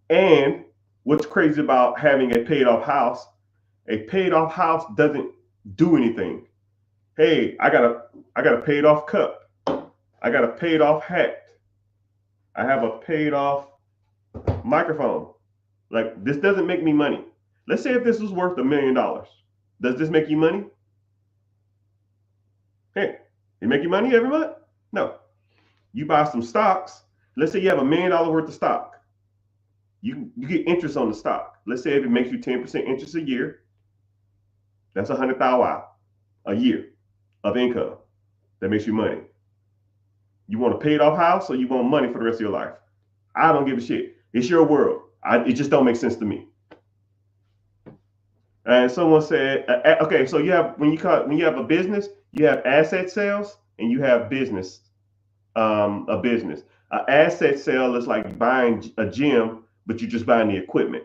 And what's crazy about having a paid off house doesn't do anything. Hey, I got a paid off cup. I got a paid off hat. I have a paid off microphone. Like, this doesn't make me money. Let's say if this was worth $1 million. Does this make you money? Hey, it make you money every month? No. You buy some stocks. Let's say you have $1 million worth of stock. You get interest on the stock. Let's say if it makes you 10% interest a year, that's $100,000 a year of income. That makes you money. You want a paid off house or you want money for the rest of your life? I don't give a shit. It's your world. It just don't make sense to me. And someone said, okay, so you have when you have a business, you have asset sales and you have business. A business. An asset sale is like buying a gym, but you're just buying the equipment.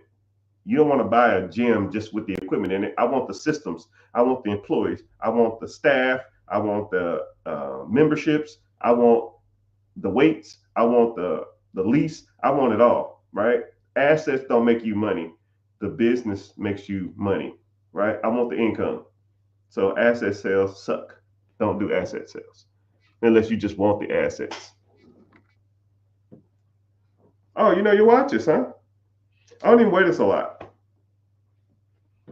You don't want to buy a gym just with the equipment in it. I want the systems. I want the employees. I want the staff. I want the memberships. I want the weights. I want the lease. I want it all, right? Assets don't make you money. The business makes you money, right? I want the income. So asset sales suck. Don't do asset sales unless you just want the assets. Oh, you know your watches, huh? I don't even wear this a lot.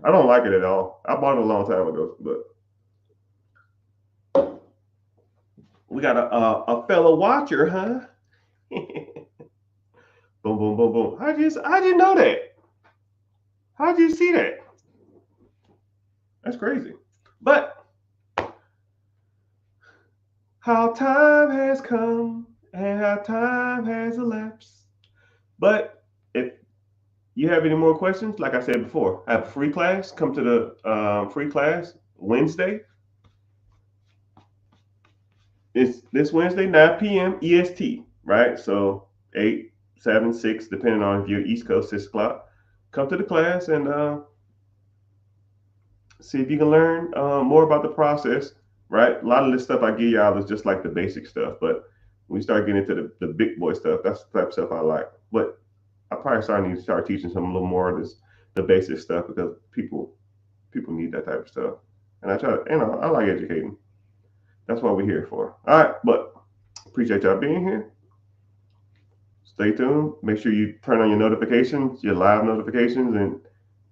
I don't like it at all. I bought it a long time ago, but we got a fellow watcher, huh? Boom, boom, boom, boom. I didn't know that. How'd you see that? That's crazy. But how time has come and how time has elapsed. But if you have any more questions, like I said before, I have a free class. Come to the free class Wednesday. It's this Wednesday, 9 p.m. EST, right? So 8, 7, 6, depending on if you're East Coast, 6 o'clock. Come to the class and see if you can learn more about the process, right? A lot of this stuff I give y'all is just like the basic stuff, but when we start getting into the big boy stuff, that's the type of stuff I like. But I probably need to start teaching some a little more of this, the basic stuff, because people need that type of stuff. And I try to, I like educating. That's what we're here for. All right, but appreciate y'all being here. Stay tuned. Make sure you turn on your notifications, your live notifications, and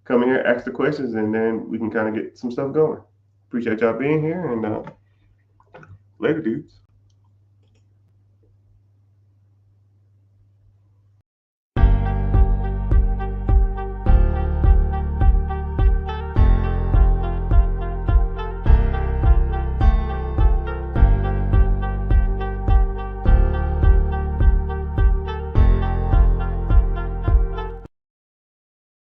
come in here, ask the questions, and then we can kind of get some stuff going. Appreciate y'all being here, and later, dudes.